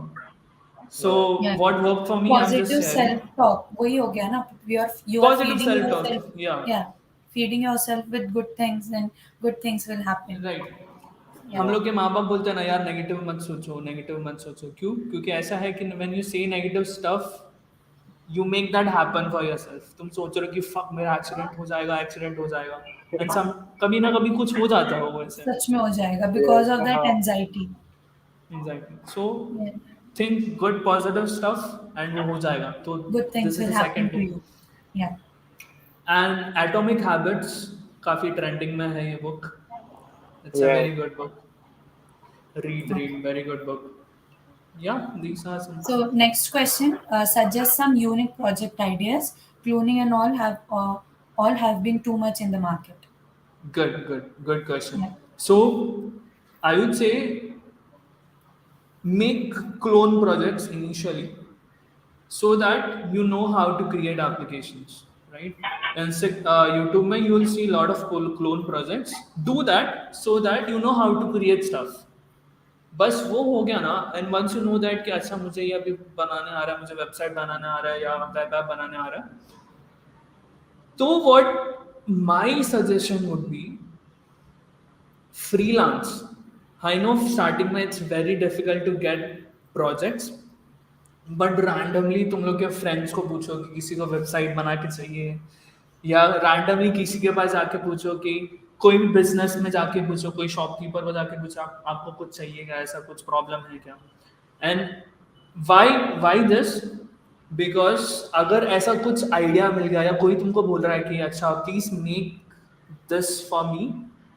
So Yeah. Yeah. what worked for me, I'm just positive sharing. Self talk वही हो गया ना, you are Positive feeding self-talk, yourself, yeah, yeah, feeding yourself with good things, then good things will happen. right. हम Yeah. लोग के माँ बाप बोलते हैं ना यार नेगेटिव मत सोचो, नेगेटिव मत सोचो. क्यों? क्योंकि ऐसा है कि when you say negative stuff, you make that happen for yourself. तुम सोच रहे हो कि फक मेरा एक्सीडेंट हो जाएगा, एक्सीडेंट हो जाएगा, एंड सम कभी ना कभी कुछ हो जाता है वो ऐसे. सच में हो जाएगा Yes. because of that हाँ. anxiety. Exactly. So Yeah. think good positive stuff and वो हो जाएगा. तो Good things this is will the happen second to book. you. Yeah. And Atomic Habits काफी trending में है ये book. It's a Yes. very good book. Okay. Very good book. Yeah, these are some So next question, suggest some unique project ideas. Cloning and all have been too much in the market. good question. Yeah. So I would say make clone projects initially so that you know how to create applications, right? And YouTube mein you will see a lot of clone projects. Do that so that you know how to create stuff. बस वो हो गया ना, and once you know that कि अच्छा मुझे ये अभी बनाने आ रहा है, मुझे वेबसाइट बनाने आ रहा है या वेब ऐप बनाने आ रहा है, तो what my suggestion would be freelance. I know starting में it's very difficult to get projects, but randomly तुम लोग के फ्रेंड्स को पूछो कि किसी को वेबसाइट बना के चाहिए, या रैंडमली किसी के पास जाके पूछो कि कोई भी बिजनेस में जाके पूछो, कोई शॉपकीपर को जाके पूछो आपको कुछ चाहिए क्या, ऐसा कुछ प्रॉब्लम है क्या. एंड वाई दिस, बिकॉज अगर ऐसा कुछ आइडिया मिल गया या कोई तुमको बोल रहा है कि अच्छा please make this for me,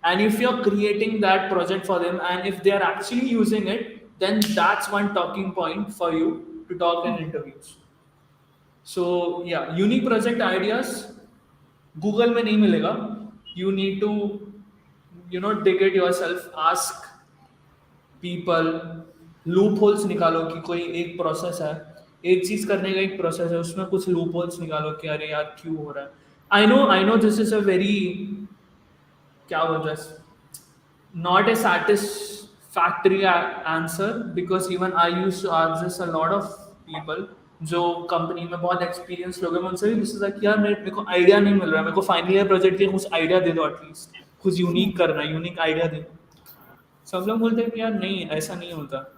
and if you're creating that project for them and if they are actually using it, then that's one talking point for you to talk in interviews. So yeah, unique project ideas google में नहीं मिलेगा. You need to dig it yourself, ask people, loop holes निकालो कि कोई एक process है, एक चीज करने का एक प्रोसेस है, उसमें कुछ लूप होल्स निकालो कि अरे यार क्यों हो रहा है. I know this is a very, क्या बोल रहा है, not a satisfactory answer, because even I used to ask this a lot of people, जो कंपनी में बहुत एक्सपीरियंस लोग हैं, मैं उनसे भी पूछता था कि यार मेरे को आइडिया नहीं मिल रहा है, मेरे को फाइनल ईयर प्रोजेक्ट के कुछ आइडिया दे दो, एटलीस्ट कुछ यूनिक करना है, यूनिक आइडिया दे दो। सब लोग बोलते हैं कि यार नहीं, ऐसा नहीं होता।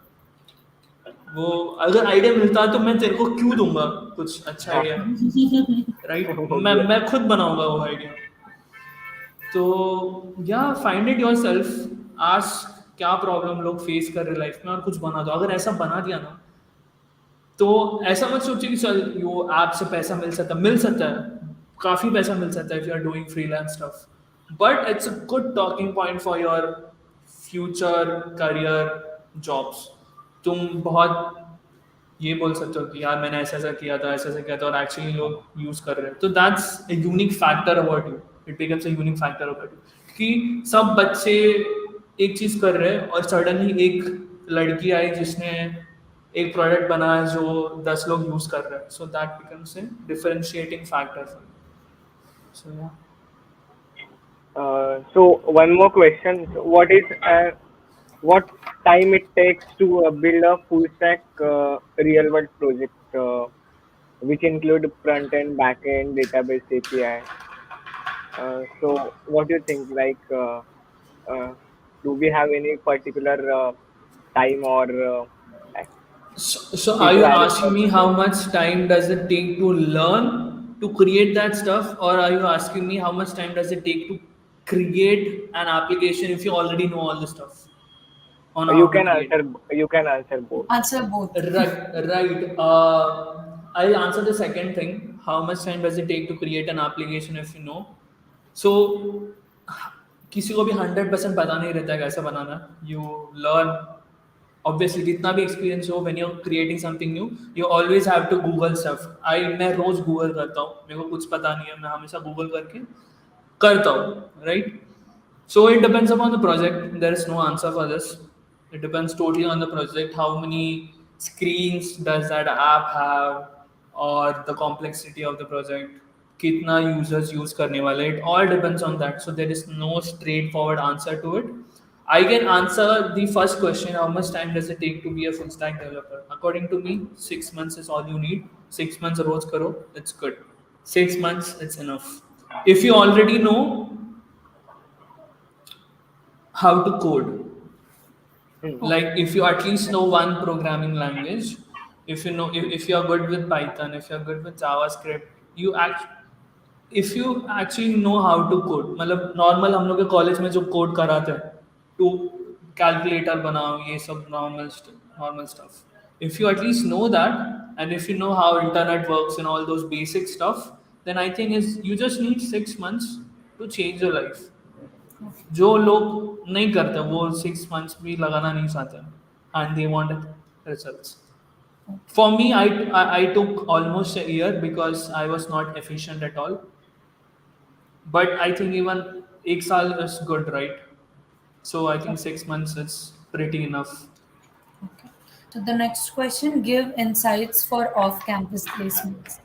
वो अगर आइडिया मिलता है तो मैं तेरे को क्यों दूंगा कुछ अच्छा हाँ. Idea, right? मैं Obvious. मैं खुद बनाऊंगा वो आइडिया। तो या find it your self, ask क्या प्रॉब्लम लोग फेस कर रहे लाइफ में और कुछ बना दो। अगर ऐसा बना दिया ना, तो ऐसा मत सोचिए कि चल यो ऐप से पैसा मिल सकता है, काफी पैसा मिल सकता है if you are doing freelance stuff, but it's a good talking point for your future career jobs. तुम बहुत ये बोल सकते हो कि यार मैंने ऐसा ऐसा किया था, ऐसा ऐसा किया था, और एक्चुअली लोग यूज कर रहे हैं, तो that's a unique factor about you. It becomes a unique factor about you कि सब बच्चे एक चीज कर रहे हैं और सडनली एक लड़की आई जिसने एक प्रोडक्ट बनाया जो 10 लोग यूज कर रहे हैं, so that becomes a differentiating factor for you. So yeah So one more question. So what time it takes to build a full stack real world project, which include front end, back end, database API. So what do you think? Uh, do we have any particular time or so are is you valid asking for me the how much time does it take to learn to create that stuff, or are you asking me how much time does it take to create an application if you already know all the stuff on how to create? you can answer both. Answer both. Right, right. I'll answer the second thing. How much time does it take to create an application if you know? So, किसी को भी 100% पता नहीं रहता है कैसे बनाना। You learn, obviously जितना भी एक्सपीरियंस हो, when you are creating something new, you always have to google stuff. मैं रोज गूगल करता हूँ, मेरे को कुछ पता नहीं है, मैं हमेशा गूगल करके करता हूँ, right? So it depends upon the project. There is no answer for this. It depends totally on the project. How many screens does that app have, or the complexity of the project? Kitna users use करने वाले? It all depends on that. So there is no straightforward answer to it. I can answer the first question: how much time does it take to be a full stack developer? According to me, 6 months is all you need. 6 months roz karo, it's good. 6 months, it's enough. If you already know how to code, Hmm. like Okay. if you at least know one programming language, if you know, if you are good with Python, if you are good with JavaScript, you act if you actually know how to code, मतलब normal हम लोग के college में जो code कराते हैं, to calculator बनाओ, ये सब normal stuff, if you at least know that, and if you know how internet works and all those basic stuff, then I think is you just need 6 months to change your life. Okay. जो लोग नहीं करते वो 6 months भी लगाना नहीं चाहते, and they want results. Okay. For me I took almost a year because I was not efficient at all, but I think even एक साल is good, right? So I think 6 months is pretty enough. Okay. So the next question, give insights for off-campus placements.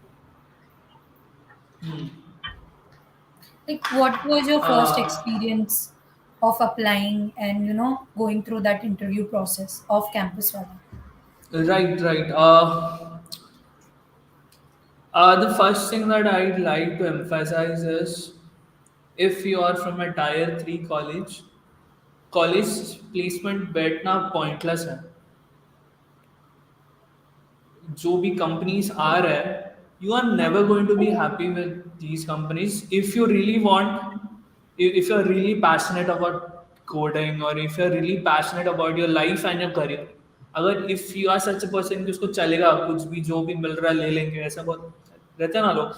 Like, what was your first uh, experience of applying and going through that interview process off-campus? Rather. right. The first thing that I'd like to emphasize is, if you are from a tier 3 college, college placement बैठना pointless है। जो भी companies आ रहा है, you are never going to be happy with these companies if you really want, if you're really passionate about coding, or if you're really passionate about your life and your career, अगर if you are such a person कि उसको चलेगा कुछ भी जो भी मिल रहा है ले लेंगे, ऐसा बहुत रहते हैं ना लोग,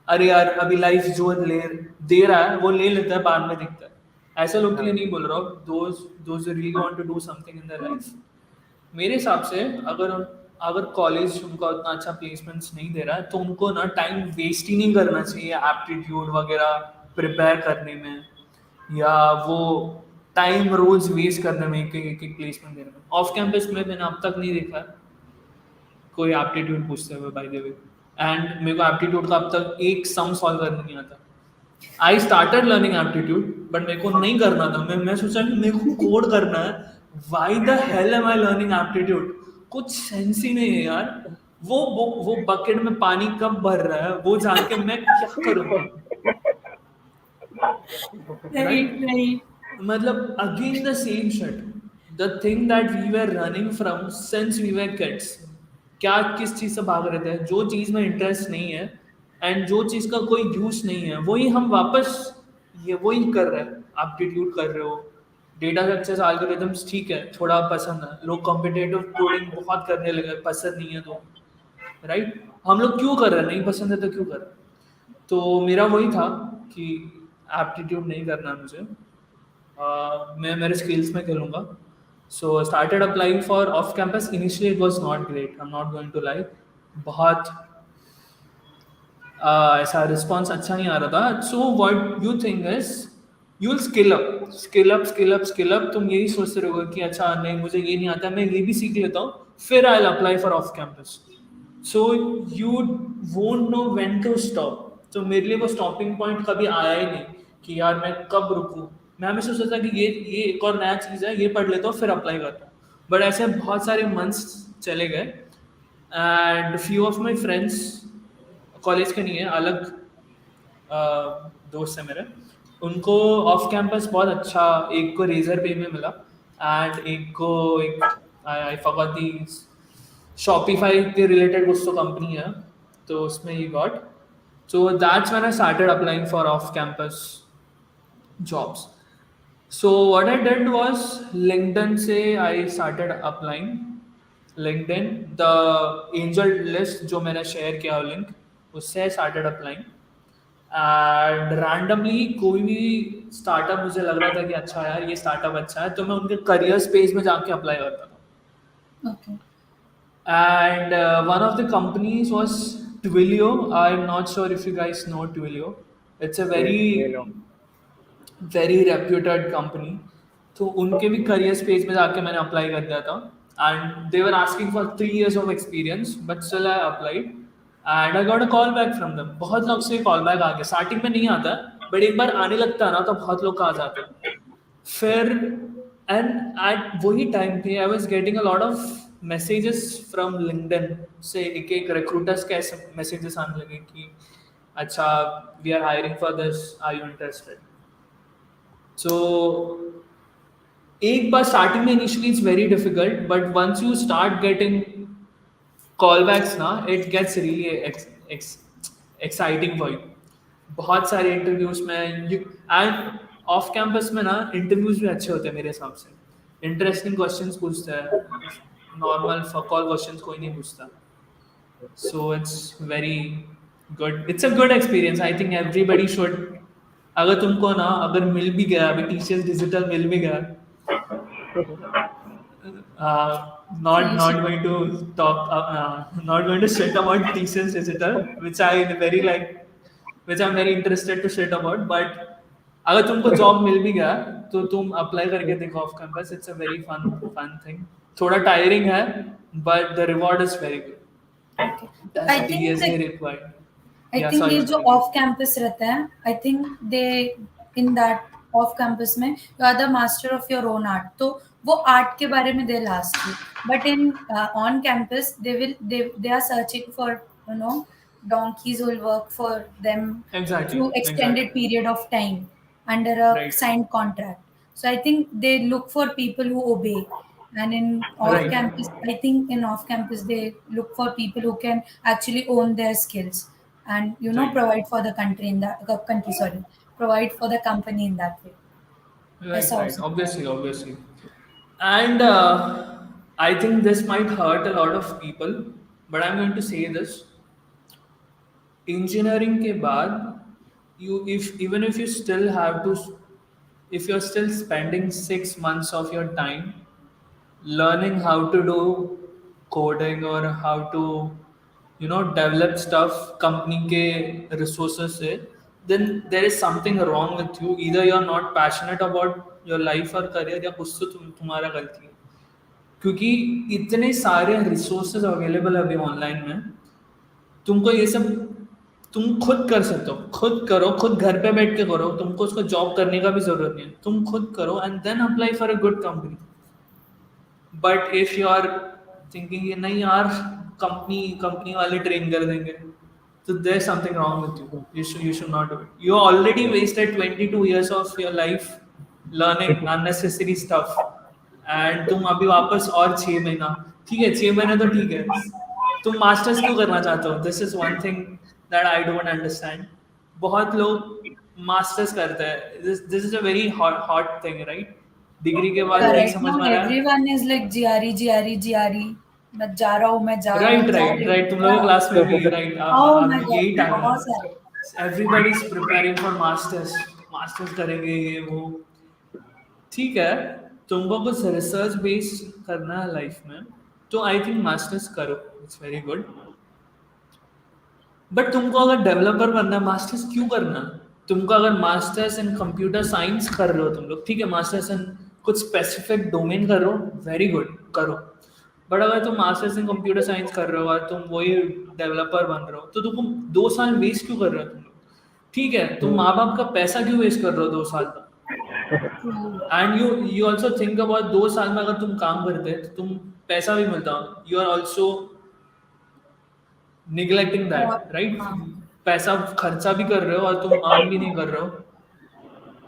अरे यार अभी लाइफ जो दे रहा है वो ले लेता है, बाद में दिखता है। ऐसे लोग के लिए हाँ. नहीं बोल रहा हूँ, those really want to do something in their life. मेरे हिसाब से अगर अगर कॉलेज उनका उतना अच्छा प्लेसमेंट्स नहीं दे रहा है, तो उनको ना टाइम वेस्ट ही नहीं करना चाहिए एप्टीट्यूड वगैरह प्रिपेयर करने में, या वो टाइम रोज वेस्ट करने में, एक प्लेसमेंट देने में। ऑफ कैंपस में मैंने अब तक नहीं देखा है कोई एप्टीट्यूड पूछते हुए, बाय द वे। एंड मेरे को एप्टीट्यूड का अब तक एक सम सॉल्व करने नहीं आता। I started learning aptitude, but मेरे को नहीं करना था। मैं सोचा कि मेरे को कोड करना है, why the hell am I learning aptitude? कुछ सेंस ही नहीं है यार। वो बकेट में पानी कब भर रहा है वो जान के मैं क्या करूँगा, Right, राइट? right. मतलब again the same shit, the thing that we were running from since we were kids, क्या किस चीज़ से भाग रहे थे, जो चीज़ में इंटरेस्ट नहीं है एंड जो चीज़ का कोई यूज नहीं है, वही हम वापस ये वही कर रहे हैं, एप्टीट्यूड कर रहे हो, डेटा स्ट्रक्चर्स एल्गोरिदम्स ठीक है थोड़ा पसंद है, लोग कॉम्पिटेटिव कोडिंग बहुत करने लगे, पसंद नहीं है तो, राइट? हम लोग क्यों कर रहे हैं, नहीं पसंद है तो क्यों कर रहे हैं? तो मेरा वही था कि एप्टीट्यूड नहीं करना है मुझे, मैं मेरे स्किल्स में खेलूँगा। So started applying for off campus, initially it was not great, I am not going to lie, बहुत ऐसा रिस्पॉन्स अच्छा नहीं आ रहा था। So what you think is you will skill up skill up skill up skill up, तुम यही सोचते रहोगे कि अच्छा नहीं मुझे ये नहीं आता, मैं ये भी सीख लेता हूँ, फिर I will apply for off campus. So you won't know when to stop. तो मेरे लिए वो स्टॉपिंग पॉइंट कभी आया ही नहीं कि यार मैं कब रुकूं। मैं हमेशा सोचता कि ये एक और नया चीज़ है, ये पढ़ लेता हूँ फिर अप्लाई करता हूँ। बट ऐसे बहुत सारे मंथ्स चले गए and few of my friends, college के नहीं है, अलग दोस्त है मेरे, उनको ऑफ कैंपस बहुत अच्छा, एक को रेजर पे में मिला एंड एक को एक आई फॉरगॉट दी शॉपिफाई के रिलेटेड कुछ तो कंपनी है, तो उसमें he got. So that's when I started applying for off campus jobs. So what I did was LinkedIn से I started applying. LinkedIn the angel list जो मैंने share किया लिंक, उससे I started applying. And randomly कोई भी startup मुझे लग रहा था कि अच्छा यार ये स्टार्टअप अच्छा है, तो मैं उनके करियर्स पेज में जाके अप्लाई करता था। Okay. And one of the companies was Twilio. I'm not sure if you guys know Twilio. It's a Yes, we know. very reputed company. तो उनके भी करियर्स पेज में जाके मैंने अप्लाई कर दिया था and they were asking for 3 years of experience, but still I applied and I got a call back from them. बहुत लोग से कॉल बैक आ गया, स्टार्टिंग में नहीं आता बट एक बार आने लगता है ना तो बहुत लोग का आ जाता है। फिर एंड एट वही टाइम पे I was getting a lot of messages from LinkedIn से, एक एक रिक्रूटर्स के ऐसे मैसेजेस आने लगे कि अच्छा we are hiring for this, are you interested? So एक बार स्टार्टिंग में initially it's very difficult, but once you start getting callbacks ना it gets really exciting for you. बहुत सारे इंटरव्यूज में यू एंड ऑफ कैंपस में ना interviews भी अच्छे होते हैं मेरे हिसाब से, इंटरेस्टिंग क्वेश्चंस पूछते हैं, नॉर्मल कॉल क्वेश्चंस कोई नहीं पूछता। So it's very good, it's a good experience, I think everybody should. अगर तुमको ना अगर मिल भी गया, अभी टीसीएस डिजिटल मिल भी गया, So not you not should. going to talk not going to shit about TCS digital, which I very like, which I'm very interested to shit about, but अगर तुमको जॉब मिल भी गया तो तुम अप्लाई करके देखो off campus, it's a very fun fun thing. थोड़ा tiring है but the reward is very good, Okay. So बस 3 years ही रिक्वायर्ड। I या think सॉरी ये जो सॉरी ऑफ कैंपस रहता है, I think they in that off campus में you are the master of your own art. तो वो आर्ट के बारे में they'll ask you. But in on campus they are searching for you know donkeys who will work for them exactly through extended exactly period of time under a right signed contract. So I think they look for people who obey. And in off right campus, I think in off campus they look for people who can actually own their skills and right provide for the country in that country, sorry, provide for the company in that way. Right ऐसा हो right सकता है. Obviously obviously. And I think this might hurt a lot of people, but I'm going to say this. Engineering के बाद, you if even if you still have to, if you're still spending 6 months of your time learning how to do coding or how to develop stuff company के resources से, then there is something wrong with you. Either you're not passionate about your life or career, या कुछ तो तुम्हारा गलती है, क्योंकि इतने सारे रिसोर्सेज अवेलेबल है अभी ऑनलाइन में, तुमको ये सब तुम खुद कर सकते हो, खुद करो, खुद घर पे बैठ के करो, तुमको उसको जॉब करने का भी जरूरत नहीं है, तुम खुद करो and then apply for a good company. But if you are thinking ये नहीं यार कंपनी वाले ट्रेन कर देंगे, तो there something wrong with you. You should not do it. You already wasted 22 years of your life learning unnecessary stuff, and तुम अभी वापस और 6 महीना, ठीक है 6 महीने तो ठीक है, तुम मास्टर्स क्यों करना चाहते हो? This is one thing that I don't understand. बहुत लोग मास्टर्स करते हैं, this is a very hot hot thing, right? Degree के बाद नहीं Right समझ now, में आ रहा है. everyone is like GRE, GRE, GRE. मैं जा रहा हूँ, मैं जा रहा हूँ, राइट जा राइट रही हूँ. राइट, तुम लोग के Yeah. क्लास में भी राइट Oh my अभी God, यही टाइम है. बहुत सारे. Everybody is preparing for masters, masters करेंगे ये वो. ठीक है, तुमको कुछ रिसर्च बेस करना है लाइफ में, तो आई थिंक मास्टर्स करो, इट्स वेरी गुड. बट तुमको अगर डेवलपर बनना है, मास्टर्स क्यों करना? तुमको अगर मास्टर्स इन कंप्यूटर साइंस कर रहे हो तुम लोग, ठीक है, मास्टर्स इन कुछ स्पेसिफिक डोमेन कर रहे हो, वेरी गुड, करो. बट अगर तुम मास्टर्स इन कंप्यूटर साइंस कर रहे हो और तुम वही डेवलपर बन रहे हो, तो तुमको 2 साल वेस्ट क्यों कर रहे हो तुम लोग? ठीक है, तुम माँ बाप का पैसा क्यों वेस्ट कर रहे हो 2 साल तक? True. And you also think about 2 साल में अगर तुम काम करते तो तुम पैसा भी मिलता, यू आर ऑल्सो निगलेक्टिंग और दैट, राइट? हाँ. पैसा खर्चा भी कर रहे हो और तुम अर्न भी नहीं कर रहे हो.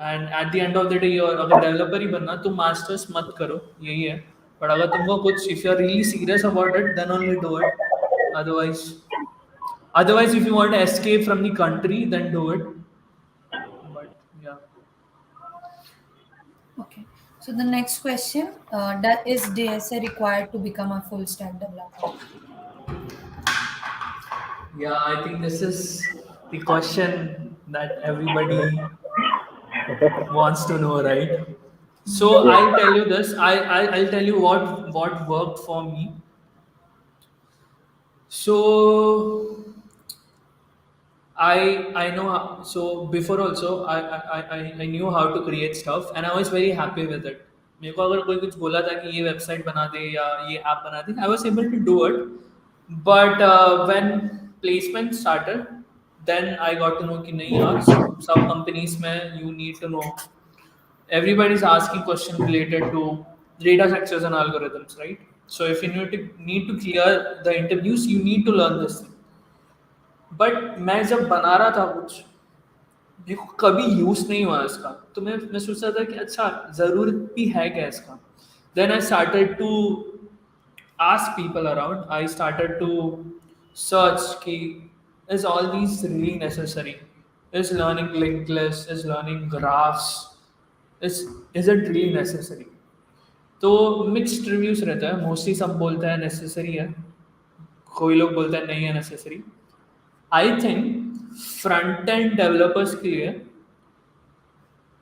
And at the end of the day, अगर डेवलपर ही बनना तो मास्टर्स मत करो, यही है. बट अगर तुमको कुछ, if you are really serious about it, then only do it. Otherwise otherwise if you want to escape from the country, then do it. But yeah, Okay. So the next question, that is DSA required to become a full stack developer? yeah, I think this is the question that everybody wants to know, right? So I'll tell you this. I'll tell you what worked for me. So I know how, so before also I knew how to create stuff and I was very happy with it. मेरे को अगर कोई कुछ बोला था कि ये website बना दे या ये ऐप बना दे, I was able to do it. But when placement started, then I got to know कि नहीं यार, सब companies में you need to know, everybody is asking question related to data structures and algorithms, right? So if you need to clear the interviews, you need to learn this thing. But मैं जब बना रहा था कुछ, मेरे को कभी यूज नहीं हुआ इसका, तो मैं सोच रहा था कि अच्छा ज़रूरत भी है क्या इसका. Then I started to ask people around. I started to search कि is all these really necessary? Is learning linked list, is learning graphs, is it really necessary? तो मिक्स्ड रिव्यूज रहता है, मोस्टली सब बोलते हैं नेसेसरी है, कोई लोग बोलते हैं नहीं है necessary. I think front end developers के लिए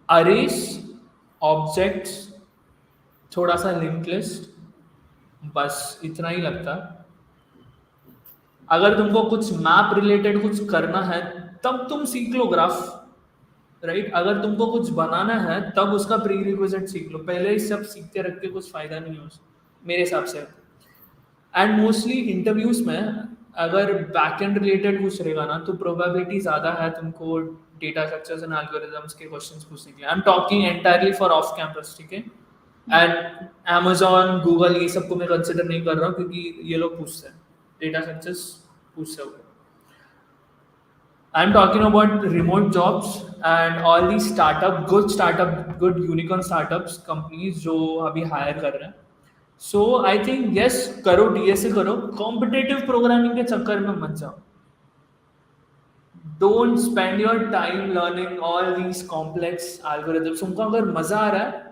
अरेस, ऑब्जेक्ट्स, थोड़ा सा लिंक लिस्ट, बस इतना ही लगता है. अगर तुमको कुछ मैप रिलेटेड कुछ करना है तब तुम सीख लो ग्राफ, राइट? अगर तुमको कुछ बनाना है तब उसका प्री रिक्विजिट सीख लो, पहले ही सब सीखते रख के कुछ फायदा नहीं है मेरे हिसाब से. एंड मोस्टली इंटरव्यूज में अगर बैकएंड रिलेटेड कुछ रहेगा ना, तो प्रोबेबिलिटी ज़्यादा है तुमको डेटा स्ट्रक्चर्स एंड एल्गोरिथम्स के क्वेश्चंस पूछने के लिए. I am talking entirely for off campus, ठीक है? एंड अमेजोन, गूगल, ये सबको मैं कंसिडर नहीं कर रहा हूँ क्योंकि ये लोग पूछते हैं डेटा स्ट्रक्चर्स, पूछते हो. I'm talking about remote jobs and all these good unicorn startups companies जो अभी hire कर रहे हैं. So I think yes, करो DSA करो, competitive programming के चक्कर में मत जाओ. Don't spend your time learning all these complex algorithms. तुमको अगर मजा आ रहा है,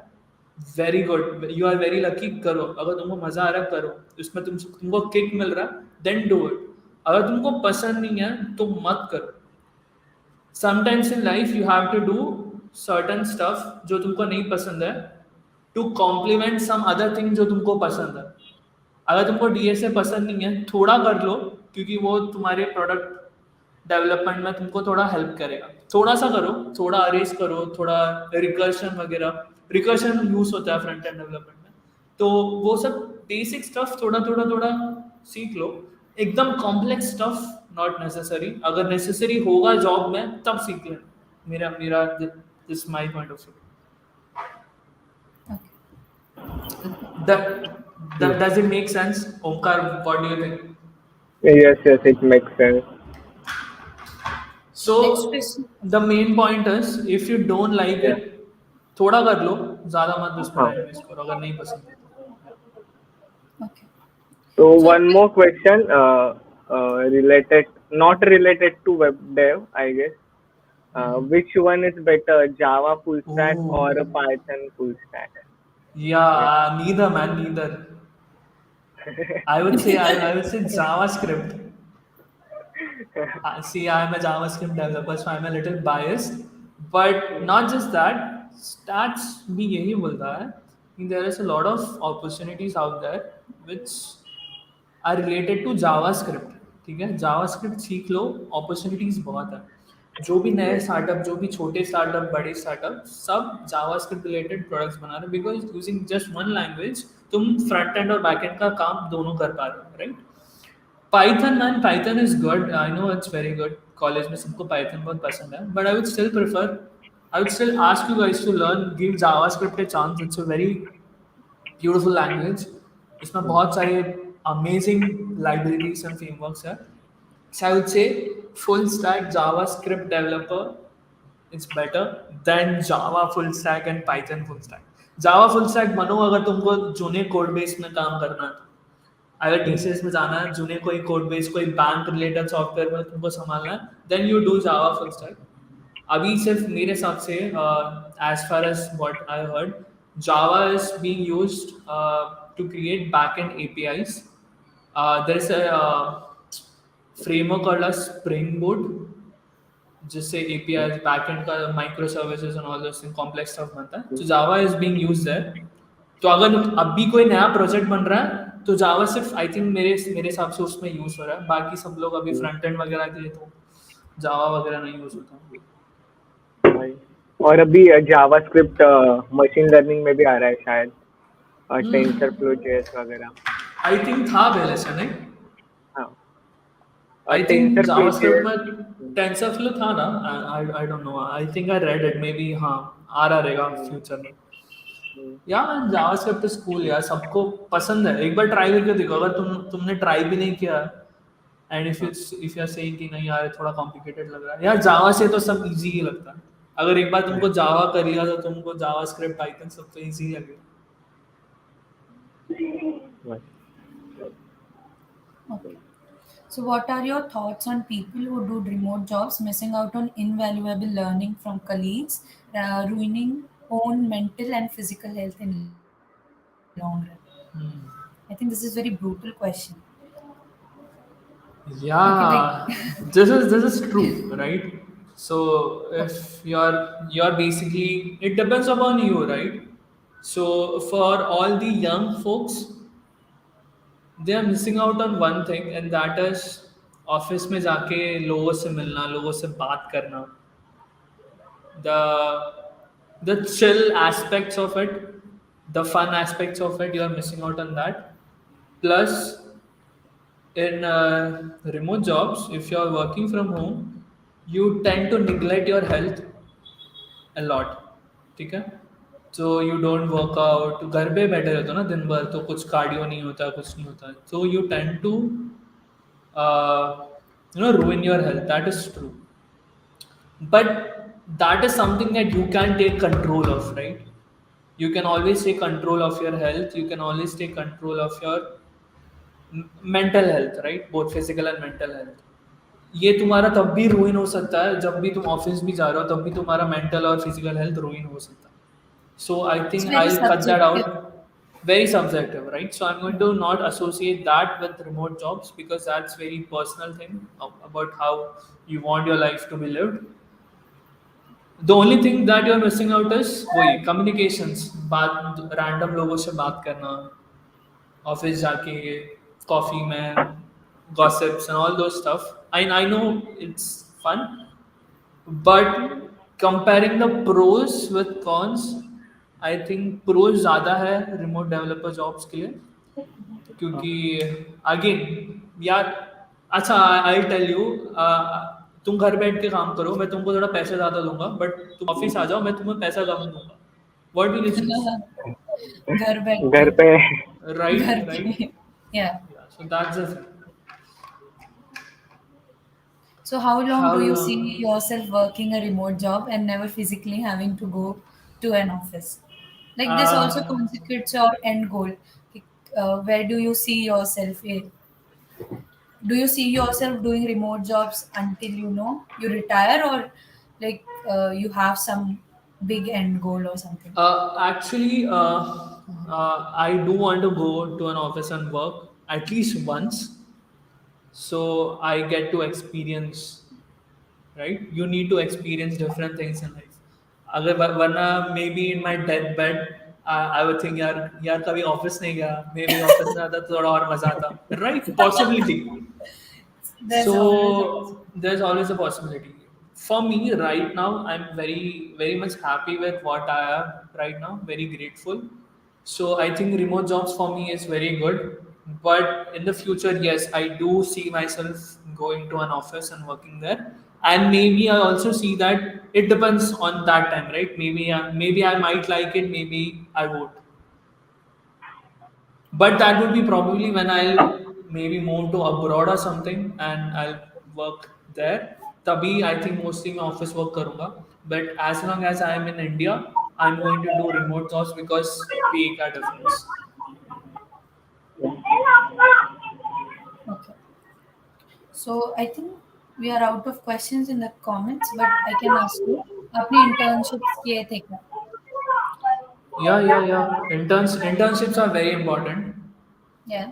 very good, you are very lucky, करो. अगर तुमको मजा आ रहा है करो, इसमें तुमको किक मिल रहा है, देन डू इट. अगर तुमको पसंद नहीं है तो मत करो. Sometimes in life you have to do certain stuff जो तुमको नहीं पसंद है to complement some other thing जो तुमको पसंद है. अगर तुमको डीएसए पसंद नहीं है, थोड़ा कर लो, क्योंकि वो तुम्हारे प्रोडक्ट डेवलपमेंट में तुमको थोड़ा हेल्प करेगा. थोड़ा सा करो, थोड़ा अरेज करो, थोड़ा रिकर्शन वगैरह, रिकर्शन यूज होता है फ्रंट एंड डेवलपमेंट में, तो वो सब बेसिक स्टफ थोड़ा थोड़ा थोड़ा सीख लो. एकदम कॉम्प्लेक्स स्टफ नॉट नेसेसरी. अगर नेसेसरी होगा जॉब में तब सीख लेना. मेरा मेरा this my point of view. Okay. That does it make sense, Omkar? What do you think? Yes, yes, it makes sense. Next So question. the main point is, if you don't like Yeah. it, थोड़ा कर लो, ज़्यादा मत उस पर हाँ. Time waste करो अगर नहीं पसंद है तो. Yeah. Okay. So So one more question, related, not related to web dev, I guess. Which one is better, Java full stack or a Oh, Python full stack? Yeah. yeah, neither man, neither. I would say JavaScript. See, I'm a JavaScript developer, so I'm a little biased. But not just that, stats भी यही बोलता है कि there is a lot of opportunities out there which are related to JavaScript. ठीक है, JavaScript सीख लो, opportunities बहुत है. जो भी नए Yes. स्टार्टअप, जो भी छोटे स्टार्टअप, बड़े स्टार्टअप, सब JavaScript रिलेटेड प्रोडक्ट्स बना रहे हैं, because using just one language तुम फ्रंट एंड और बैक एंड का काम दोनों कर पा रहे हो, right? Python, man, Python is good. I know it's very good. College में सबको Python बहुत पसंद है. But I would still ask you guys to learn, give JavaScript a chance. It's a very beautiful language. इसमें बहुत सारे amazing libraries and frameworks है. So I would say full stack JavaScript developer is better than Java full stack and Python full stack. Java full stack बनो अगर तुमको junior code base में काम करना है तो. अगर टीसीएस में जाना है, जूनियर कोई कोड बेस, कोई बैंक रिलेटेड सॉफ्टवेयर में तुमको संभालना है, then you do Java full stack. अभी सिर्फ मेरे हिसाब से, as far as what I heard, Java is being used to create back end APIs. There is a framework called as spring board, जिससे एपीआई बैकएंड का micro services and all this complex stuff बनता है. तो Java is being used there. तो अगर अभी कोई नया प्रोजेक्ट बन रहा है तो जावा सिर्फ आई थिंक मेरे हिसाब से उसमें यूज हो रहा है. बाकी सब लोग अभी फ्रंट एंड वगैरह के लिए तो जावा वगैरह नहीं यूज होता. भाई. और अभी जावास्क्रिप्ट मशीन लर्निंग में भी आ रहा है शायद, टेंसर फ्लो जेएस वगैरह. आई थिंक था पहले से नहीं. हाँ. I think tensor flow JavaScript JS. में टेंसरफ्लो था ना. I don't know, I think I read it, may be. हाँ, आ रहा रहेगा फ्यूचर में. या जावास्क्रिप्ट इज कूल यार, सबको पसंद है. एक बार ट्राई करके देखो. अगर तुमने ट्राई भी नहीं किया, and if you are saying कि नहीं यार थोड़ा कॉम्प्लिकेटेड लग रहा है, यार जावा से तो सब इजी ही लगता है. अगर एक बार तुमको जावा कर लिया तो तुमको जावास्क्रिप्ट, पाइथन सब तो इजी लगेगा. okay. So what are your thoughts on people who do remote jobs missing out on invaluable learning from colleagues, ruining own mental and physical health in long run? I think this is very brutal question. Okay, like Yeah, this is true, right? So if you're basically, it depends upon you, right? So for all the young folks, they are missing out on one thing, and that is office में जाके लोगों से मिलना, लोगों से बात करना, the the chill aspects of it, the fun aspects of it, you are missing out on that. Plus, in remote jobs, if you are working from home, you tend to neglect your health a lot. ठीक है, तो you don't work out, घर पे बैठे रहते हो ना दिन भर, तो कुछ कार्डियो नहीं होता, कुछ नहीं होता, so you tend to ruin your health. That is true, but that is something that you can take control of, right? You can always take control of your health. You can always take control of your mental health, right? Both physical and mental health. ये तुम्हारा तब भी ruin हो सकता है जब भी तुम ऑफिस भी जा रहे हो, तब भी तुम्हारा mental और physical health ruin हो सकता है. So I it's think very I'll cut that subjective. out. Very subjective, right? So I'm going to not associate that with remote jobs, because that's very personal thing about how you want your life to be lived. The only thing that you're missing out is वही communications, बात, random लोगों से बात करना, office जाके coffee में gossips and all those stuff. I know it's fun, but comparing the pros with cons, I think pros ज़्यादा है remote developer jobs के लिए. क्योंकि अगेन यार, अच्छा आई टेल यू, तुम घर बैठ के काम करो, मैं तुमको थोड़ा पैसे ज़्यादा दूंगा, बट तुम ऑफिस आ जाओ, मैं तुम्हें पैसा कम दूंगा. What will you choose? घर बैठ के घर पे. घर राइट, राइट. पे yeah. So that's the thing. So, how long How do you see long? yourself working a remote job and never physically having to go to an office? Like this also Uh, constitutes your end goal. Like, where do you see yourself? Do you see yourself doing remote jobs until you retire, or like you have some big end goal or something? Actually, I do want to go to an office and work at least once, so I get to experience, right? You need to experience different things in life. अगर वरना maybe in my deathbed, I would think यार यार कभी office नहीं गया, maybe office में आता तो थोड़ा और मजा आता, right? Possibility. There's always a So there's always a possibility. For me, right now, I'm very, very much happy with what I am right now. Very grateful. So I think remote jobs for me is very good. But in the future, yes, I do see myself going to an office and working there. And maybe I also see that it depends on that time, right? Maybe I might like it, maybe I won't. But that would be probably when I'll maybe move to abroad or something and I'll work there. Tabhi I think mostly मैं office work करूँगा. But as long as I am in India, I'm going to do remote jobs because pay का difference. okay. So I think we are out of questions in the comments, but I can ask you. आपने internships किए थे क्या? Yeah. Internships are very important. Yeah.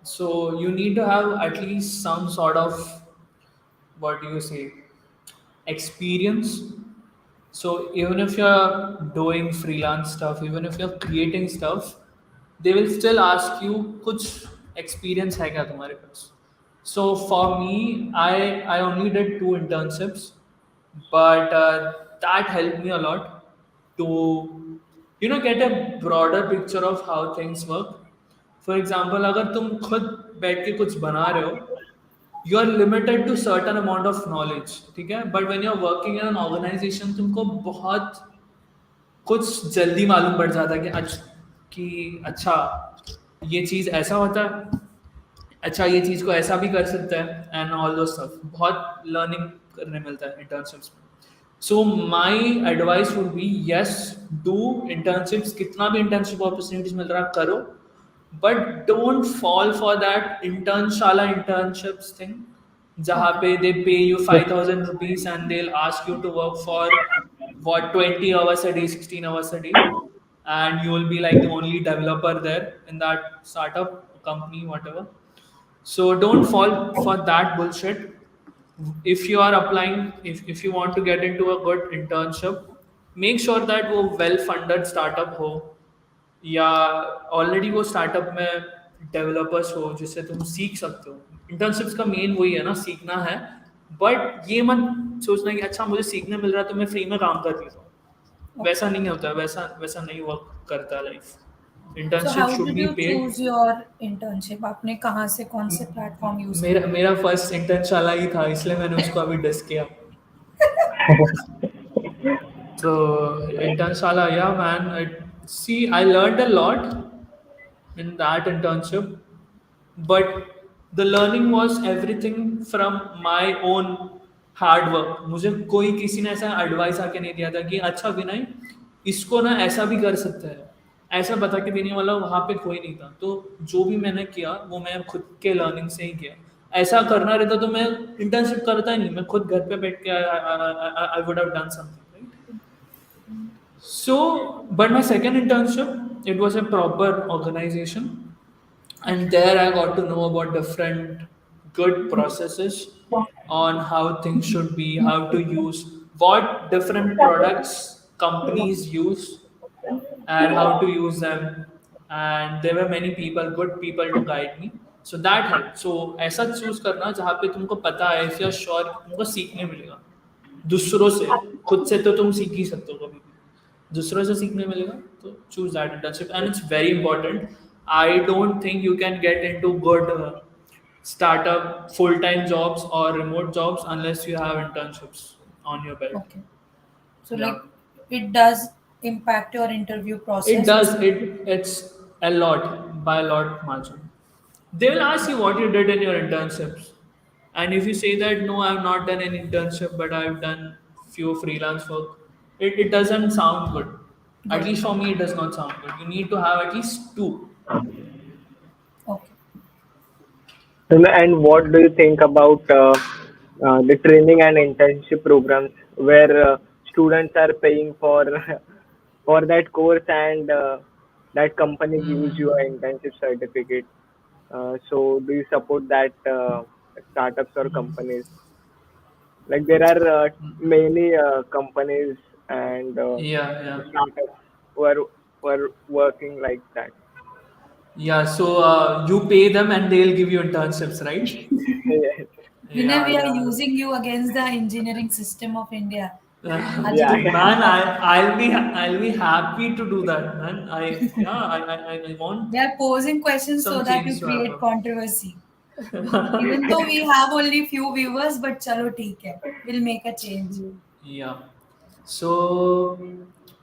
So you need to have at least some sort of, what do you say, experience. So even if you're doing freelance stuff, even if you're creating stuff, they will still ask you कुछ experience है क्या तुम्हारे पास. So for me, I only did 2 internships, but that helped me a lot to get a broader picture of how things work. For example, अगर तुम खुद बैठ के कुछ बना रहे हो, you are limited to certain amount of knowledge, ठीक है, but when you are working in an organization तुमको बहुत कुछ जल्दी मालूम पड़ जाता है कि अच्छा ये चीज़ ऐसा होता है, अच्छा ये चीज़ को ऐसा भी कर सकता है, एंड ऑल दो स्टफ बहुत लर्निंग करने मिलता है इंटर्नशिप्स में. So my advice would be yes, do internships, कितना भी इंटर्नशिप अपॉर्चुनिटीज मिल रहा है करो, but don't fall for that internshala internships thing जहाँ Okay. पे they pay you 5,000 rupees and they'll ask you to work for what 20 hours a day, 16 hours a day, and you will be like the only developer there in that startup company, whatever. So don't fall for that bullshit. If you are applying, if you want to get into a good internship, make sure that वो well funded startup हो, या already वो startup में developers हो जिससे तुम सीख सकते हो. इंटर्नशिप्स का मेन वही है ना, सीखना है. बट ये मत सोचना कि अच्छा मुझे सीखने मिल रहा है तो मैं फ्री में काम कर लेता हूँ. Okay. वैसा नहीं होता है, वैसा वैसा नहीं वर्क करता life. So internship how should did be you paid. choose your internship? आपने कहाँ से कौन से प्लेटफॉर्म यूज मेरा किए? मेरा फर्स्ट इंटर्नशाला ही था, इसलिए मैंने उसको अभी डिस किया. So internship, yeah, man. See, I learned a lot in that internship, but the learning was everything from my own hard work. मुझे कोई किसी ने ऐसा एडवाइस आके नहीं दिया था कि अच्छा विनय इसको ना ऐसा भी कर सकता है, ऐसा बता के देने वाला वहाँ पे कोई नहीं था. तो जो भी मैंने किया वो मैं खुद के लर्निंग से ही किया. ऐसा करना रहता तो मैं इंटर्नशिप करता ही नहीं, मैं खुद घर पे बैठ के I would have done something, right. So, but my second internship, it was a proper organization, and Okay. there I got to know about different good processes on how things should be, how to use, what different products companies use, and how to use them. And there were many people, good people to guide me. So that helped. So ऐसा choose करना जहाँ पे तुमको पता है, if you're sure कि तुमको सीखने मिलेगा दूसरों से, खुद से तो तुम सीख ही सकते हो कभी भी, दूसरों से सीखने मिलेगा. तो choose that internship, and it's very important. I don't think you can get into good startup full-time jobs or remote jobs unless you have internships on your belt. Okay. So Yeah. like it does impact your interview It process if does. It's a lot, by a lot margin. They will ask you what you did in your internships. And if you say that no, I've not done an internship, but I've done few freelance work, it doesn't sound good. At Good. least for me, it does not sound good. You need to have at least two. Okay. And what do you think about the training and internship programs where students are paying for for that course and that company gives you an internship certificate? So do you support that startups or companies? Like there are many companies and Yeah, yeah. startups who are working like that. Yeah, so you pay them and they'll give you internships, right? Yes. Vinay, Yeah, we are yeah. using you against the engineering system of India. आज Yeah, तुम yeah. Man, काम कर I'll be happy to do that, man. I want They are posing questions so some that you change to create happen. controversy. Even though we have only few viewers, but chalo theek hai. We'll make a change. Yeah. So,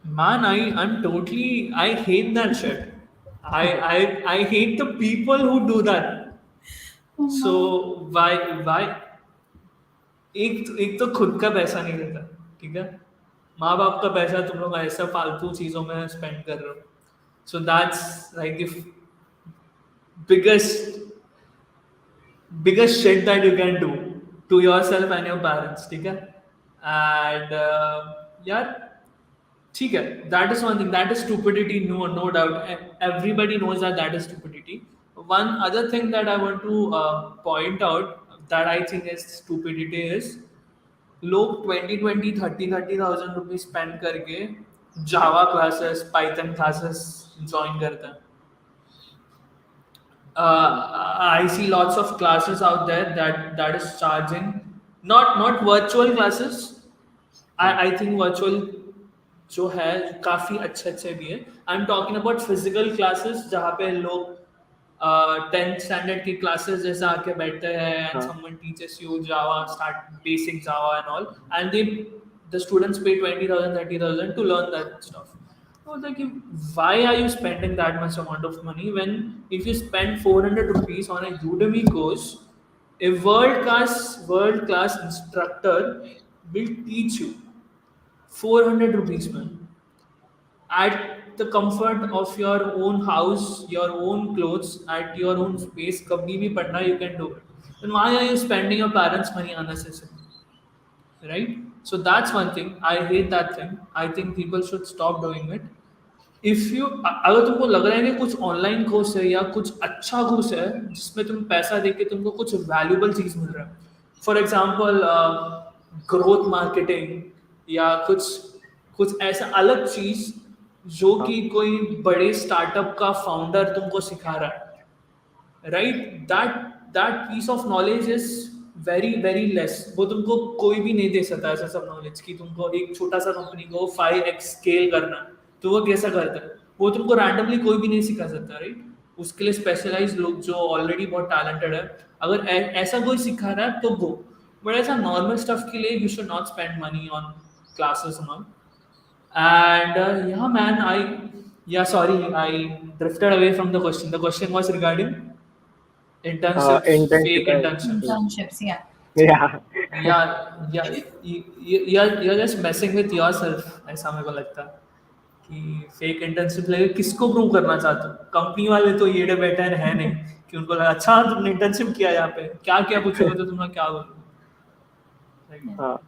man, I hate that shit. I hate the people who do that. Oh no. So why एक तो खुद का पैसा नहीं देता, ठीक है? माँ बाप का पैसा तुम लोग ऐसा फालतू चीजों में स्पेंड कर रहे हो. So that's like the biggest biggest shit that you can do to yourself and your parents, ठीक है? And यार ठीक है, that is one thing, that is stupidity, no doubt. Everybody knows that that is stupidity. One other thing that I want to point out that I think is stupidity is लोग 20 20 30 30,000 rupees spend करके जावा classes Python classes join करते हैं. I see lots of classes out there that is charging, not virtual classes. I think virtual जो है काफ़ी अच्छे अच्छे भी है. I am talking about physical classes जहाँ पे लोग 10th स्टैंडर्ड की क्लासेस जैसे आके बैठते हैं एंड हाँ. Someone teachers you Java start basic Java and all and they the students pay 20,000 30,000 to learn that stuff. So like, why are you spending that much amount of money when if you spend 400 rupees on a Udemy course, a world class instructor will teach you 400 rupees, man, at the comfort of your own house, your own clothes, at your own space. Kabhi bhi padna, you can do it. Then why are you spending your parents' money unnecessarily? Right? So that's one thing. I hate that thing. I think people should stop doing it. If you अगर तुमको लग रहा है कि कुछ online course है या कुछ अच्छा कोर्स है जिसमें तुम पैसा दे के तुमको कुछ वैल्यूबल चीज मिल रहा है, फॉर एग्जांपल ग्रोथ मार्केटिंग या कुछ कुछ ऐसा अलग चीज जो हाँ. कि कोई बड़े स्टार्टअप का फाउंडर तुमको सिखा रहा है, right, that piece of knowledge is very very less. वो तुमको कोई भी नहीं दे सकता ऐसा सब नॉलेज कि तुमको एक छोटा सा कंपनी को 5x स्केल करना है. तो वो कैसा करता है? वो तुमको रैंडमली कोई भी नहीं सिखा सकता, राइट. उसके लिए स्पेशलाइज लोग जो ऑलरेडी बहुत टैलेंटेड है, अगर ऐसा कोई सिखा रहा है तो वो. बट ऐसा नॉर्मल स्टफ के लिए you should not spend money on classes and all. And yeah, man, sorry, I drifted away from the question. The question was regarding internships, Internship fake and internships. Internships, yeah. yeah. Yeah, you're just messing with yourself. ऐसा मेरे को लगता है कि fake internship लगे किसको prove करना चाहते हो? कंपनी वाले तो ये बैठे है नहीं कि उनको लगा अच्छा तुमने इंटर्नशिप किया यहाँ पे, क्या क्या पूछोगे तो तुम लोग क्या बोलोगे? Right. हाँ.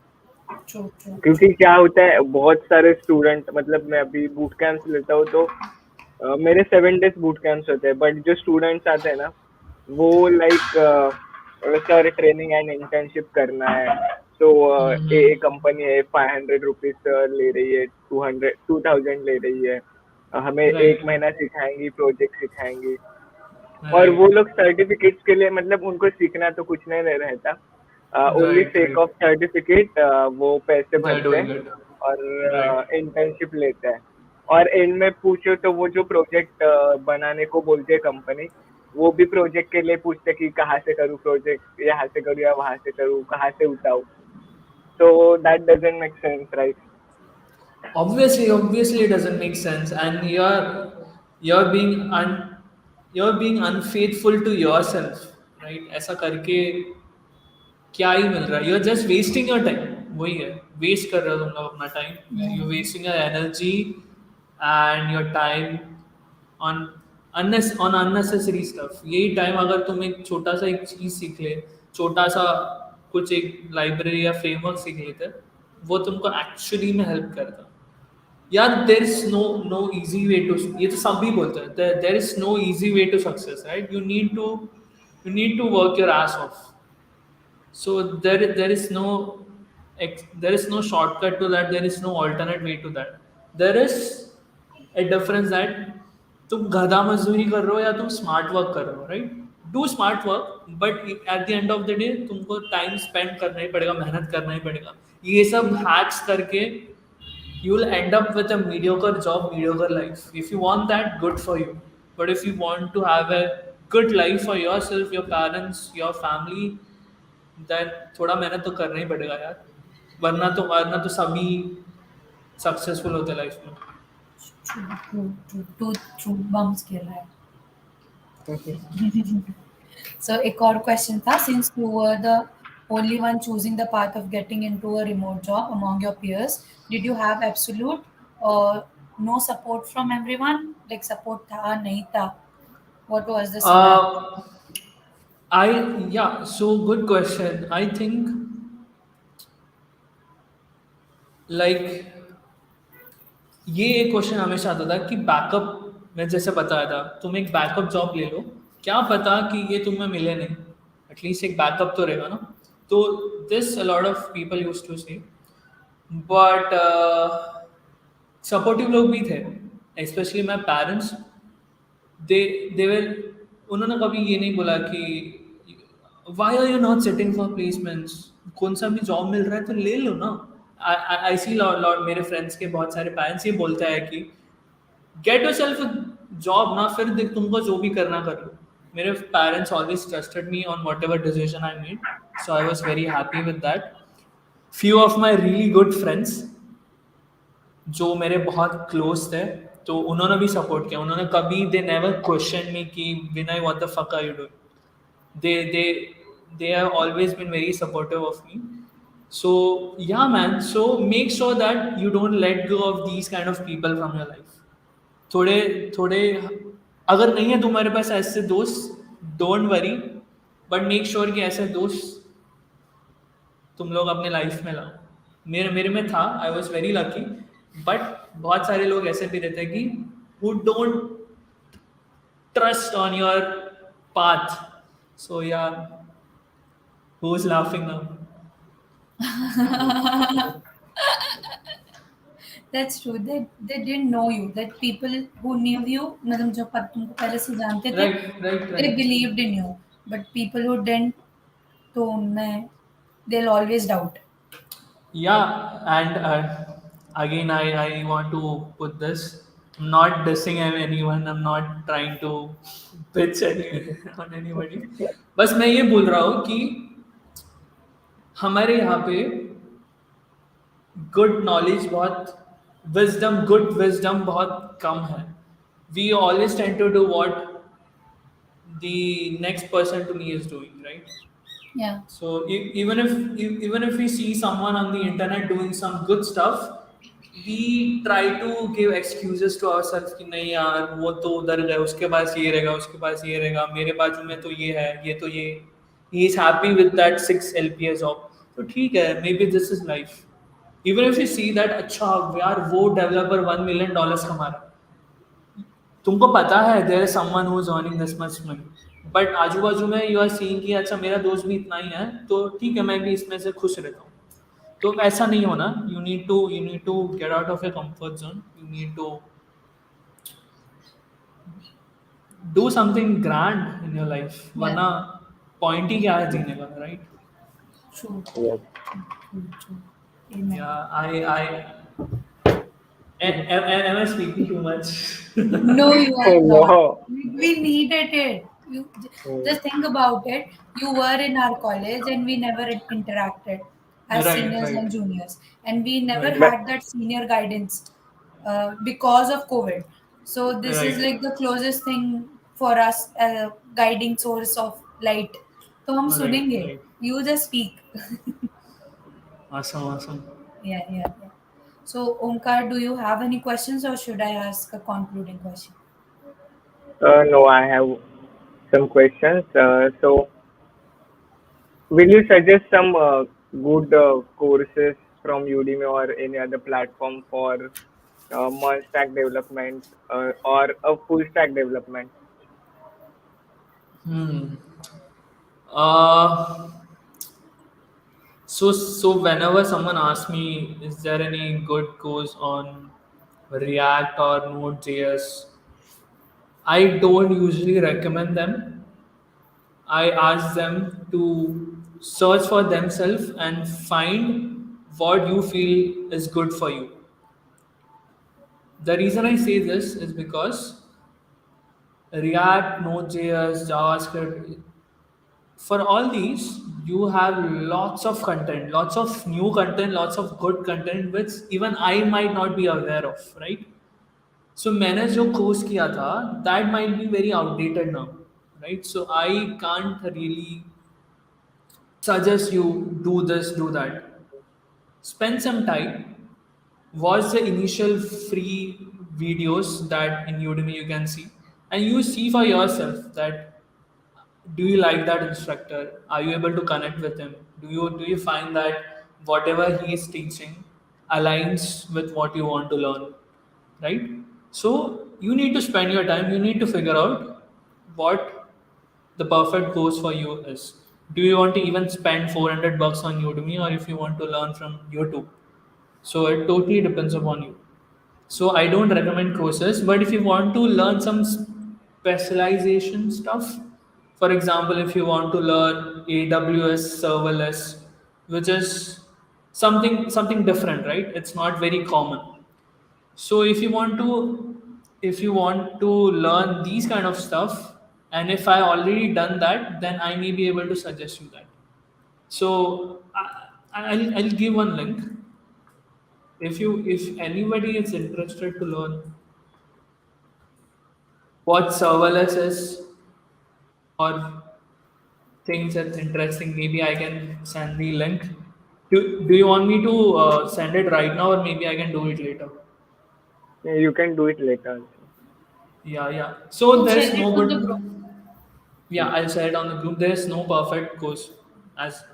True, true. क्योंकि क्या होता है बहुत सारे स्टूडेंट मतलब मैं अभी बूट कैंप्स लेता हूँ तो मेरे 7 days बूट कैंप्स होते हैं बट जो स्टूडेंट्स आते हैं ना वो like sir training and internship करना है तो ये कंपनी है 500 रुपीज ले रही है 200 2000 ले रही है हमें Right. 1 महीना सिखाएंगी प्रोजेक्ट सिखाएंगी और Right. वो लोग सर्टिफिकेट्स के लिए मतलब उनको सीखना तो कुछ नहीं रहता only Right, fake right. Of certificate वो पैसे They're भरते doing हैं it. और Right. इंटर्नशिप लेते हैं और एंड में पूछो तो वो जो प्रोजेक्ट बनाने को बोलते हैं कंपनी वो भी प्रोजेक्ट के लिए पूछते कि कहाँ से करूँ प्रोजेक्ट यहाँ से करूँ या वहाँ से करूँ कहाँ से उठाऊँ so that doesn't make sense right Obviously, it doesn't make sense, and you're being you're being unfaithful to yourself, right? ऐसा करके क्या ही मिल रहा है, you are just wasting your time, वही है, वेस्ट कर रहे हो तुम लोग अपना time, you Hmm. Wasting your energy and your time on on unnecessary stuff. यही टाइम अगर तुम एक छोटा सा एक चीज़ सीख ले, छोटा सा कुछ एक लाइब्रेरी या फ्रेमवर्क सीख लेते, वो तुमको एक्चुअली में हेल्प करता। यार there is no easy way to, ये तो सभी बोलते हैं, there is no easy way to success, right? You need to work your ass off. So there is no shortcut to that. There is no alternate way to that. There is a difference that तुम गधा मजदूरी कर रहे हो या तुम smart work कर रहे हो, right? Do smart work, but at the end of the day तुमको टाइम स्पेंड करना ही पड़ेगा, मेहनत करना ही पड़ेगा। ये सब हैक्स करके you will end up with a mediocre job, mediocre life. If you want that, good for you. But if you want to have a good life for yourself, your parents, your family, then थोड़ा मेहनत तो करना ही पड़ेगा यार, वरना तो सभी successful होते लाइफ में। True, true, true, true, true. Bums kill hai. So, एक और question था, since you were the only one choosing the path of getting into a remote job among your peers, did you have absolute or no support from everyone? Like support था नहीं था? What was the scenario? uh, I Yeah, so good question. I think like ये एक question हमेशा आता था कि backup, मैं जैसे बताया था, तुम एक बैकअप जॉब ले लो, क्या पता कि ये तुम्हें मिले नहीं, एटलीस्ट एक बैकअप तो रहेगा ना। तो this a lot of people use to say, but supportive लोग भी थे, स्पेशली माई पेरेंट्स। दे दे वर उन्होंने कभी ये नहीं बोला कि why are you not sitting for placements, कौन सा भी जॉब मिल रहा है तो ले लो ना। आई सी लॉट लॉट मेरे फ्रेंड्स के बहुत सारे पेरेंट्स ये बोलते हैं कि गेट योर सेल्फ जॉब ना, फिर देख तुमको जो भी करना कर लो। मेरे parents always trusted me on what ever decision I made, so I was very happy with that. Few of my really good friends जो मेरे बहुत क्लोज थे, तो उन्होंने भी सपोर्ट किया, उन्होंने कभी दे नेवर क्वेश्चन मी कि Vinay what the fuck are you doing. They have always been very supportive of me. So yeah man, so make sure that you don't let go of these kind of people from your life. थोड़े थोड़े, अगर नहीं है तुम्हारे पास ऐसे दोस्त, don't worry, but make sure कि ऐसे दोस्त तुम लोग अपने लाइफ में लाओ। मेरे मेरे में था, I was very lucky, but बहुत सारे लोग ऐसे भी रहते हैं कि who don't trust on your path. So yeah, who's laughing now? That's true. They didn't know you. That people who knew you, मतलब जो तुमको पहले से जानते थे, Right, right, they right. believed in you. But people who didn't, तो उनमें they'll always doubt. Yeah, and again, I want to put this. I'm not dissing anyone. I'm not trying to pitch on anybody. बस मैं ये बोल रहा हूँ कि हमारे यहाँ पे गुड नॉलेज बहुत, विजडम, गुड विजडम बहुत कम है। We always tend to do what the next person to me is doing, right? Yeah. So even if we see someone on the internet doing some good stuff, we try to give excuses to ourselves कि नहीं यार वो तो उधर गए, उसके पास ये रहेगा, उसके पास ये रहेगा, मेरे बाजू में तो ये है, ये तो ये, he is happy with that 6 LPA job, तो ठीक है, maybe this is life। even if you see that अच्छा यार वो डेवलपर $1 million कमा रहा है, तुमको पता है there is someone who is earning this much money, but आजू बाजू में यू आर सीइंग कि अच्छा मेरा दोस्त भी इतना ही है, तो ठीक है मैं भी इसमें से खुश रहता हूँ। तो ऐसा नहीं होना, you need to get out of your comfort zone, you need to do something grand in your life, Yeah. वरना पॉइंट ही क्या है जीने का, right? True. Yes. True. True. Amen. या आई am I speaking too much? No, you are not. No. We needed it. You Mm. just think about it. You were in our college and we never interacted as Right, seniors and right, juniors, and we never right, But had that senior guidance because of COVID. So this is right. like the closest thing for us, guiding source of light. तो हम Right, सुनेंगे. right. You just speak. Awesome, awesome. Yeah. So, Omkar, do you have any questions or should I ask a concluding question? No, I have some questions. So, will you suggest some good courses from Udemy or any other platform for merge stack development or a full stack development? Hmm. Uh, so whenever someone asks me, is there any good course on React or Node.js, I don't usually recommend them. I ask them to search for themselves and find what you feel is good for you. The reason I say this is because React, Node.js, JavaScript, for all these, you have lots of content, lots of new content, lots of good content, which even I might not be aware of, right? So मैंने जो course किया था, that might be very outdated now, right? So I can't really suggest you do this, do that. Spend some time, watch the initial free videos that in Udemy you can see, and you see for yourself that do you like that instructor? Are you able to connect with him? Do you find that whatever he is teaching aligns with what you want to learn, right? So you need to spend your time. You need to figure out what the perfect course for you is. Do you want to even spend 400 bucks on Udemy, or if you want to learn from YouTube? So it totally depends upon you. So I don't recommend courses, but if you want to learn some specialization stuff, for example, if you want to learn AWS serverless, which is something different, right? It's not very common. So if you want to learn these kind of stuff, and if I already done that, then I may be able to suggest you that. So I'll give one link. If anybody is interested to learn what serverless is or things that's interesting, maybe I can send the link. Do you want me to send it right now, or maybe I can do it later? You can do it later also. Yeah. So So share there's it no on the group. good. Yeah, I'll share it on the group. There's no perfect course as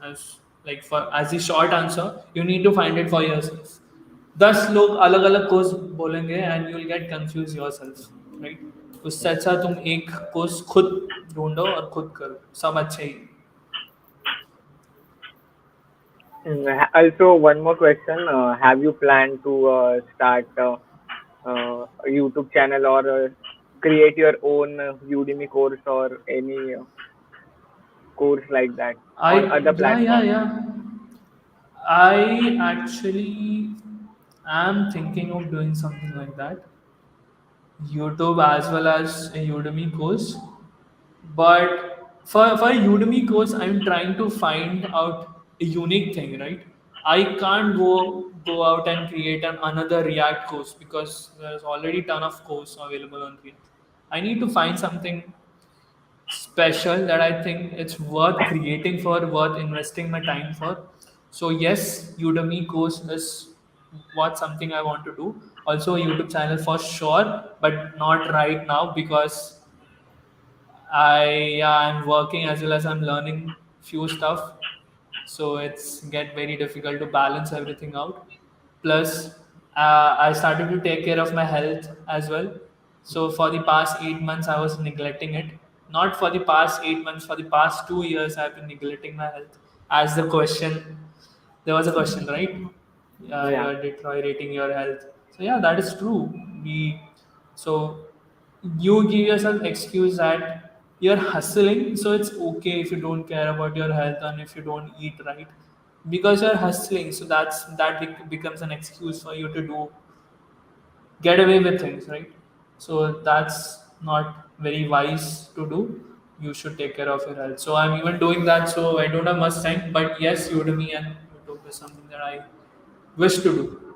like for as the short answer. You need to find it for yourself. 10 लोग अलग अलग course बोलेंगे and you will get confuse yourself, right? उससे अच्छा तुम एक course खुद ढूंढो और खुद करो, सब अच्छे ही। Also, one more question. Have you planned to start a YouTube channel or create your own Udemy course or any course like that I on other platforms? Yeah. I actually am thinking of doing something like that. YouTube as well as a Udemy course. But for a Udemy course, I'm trying to find out a unique thing, right? I can't go out and create another React course because there's already ton of course available on React. I need to find something special that I think it's worth creating for, worth investing my time for. So yes, Udemy course is what something I want to do. Also a YouTube channel for sure, but not right now because I'm working as well as I'm learning few stuff, so it's get very difficult to balance everything out. Plus, I started to take care of my health as well. So for the past 8 months, I was neglecting it. Not for the past 8 months, for the past 2 years, I've been neglecting my health. As the question, there was a question, right? Yeah. You're deteriorating your health. So yeah, that is true. So you give yourself excuse that you're hustling, so it's okay if you don't care about your health and if you don't eat right, because you're hustling. So that becomes an excuse for you to do get away with things, right? So that's not very wise to do. You should take care of your health. So I'm even doing that. So I don't have much time, but yes, Udemy and YouTube is something that I wish to do.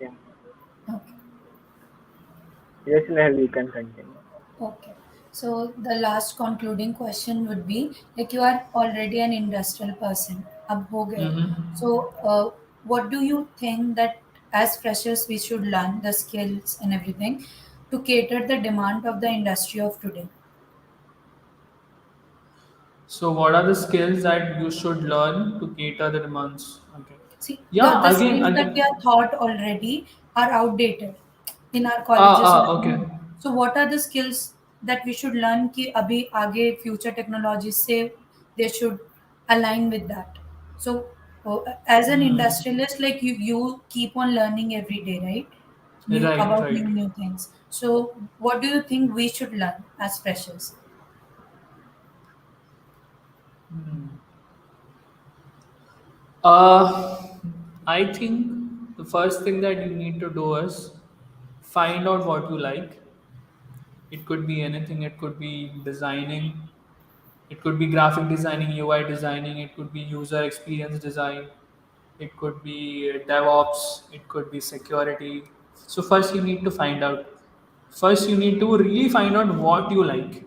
Yeah. Okay. Yes, Nehal, you can continue. Okay. So the last concluding question would be like you are already an industrial person. अब हो गए. Mm-hmm. So what do you think that as freshers we should learn the skills and everything to cater the demand of the industry of today? So, what are the skills that you should learn to cater the demands? Okay. See, the Yeah. skills that we Again. are taught already are outdated in our Ah. colleges. Okay. So what are the skills that we should learn कि अभी आगे future technologies से they should align with that. So as an industrialist, like you keep on learning every day, right? New Right. about Right. new things. So what do you think we should learn as freshers? Uh, I think the first thing that you need to do is find out what you like. It could be anything. It could be designing. It could be graphic designing, UI designing. It could be user experience design. It could be DevOps. It could be security. So first you need to find out. First you need to really find out what you like.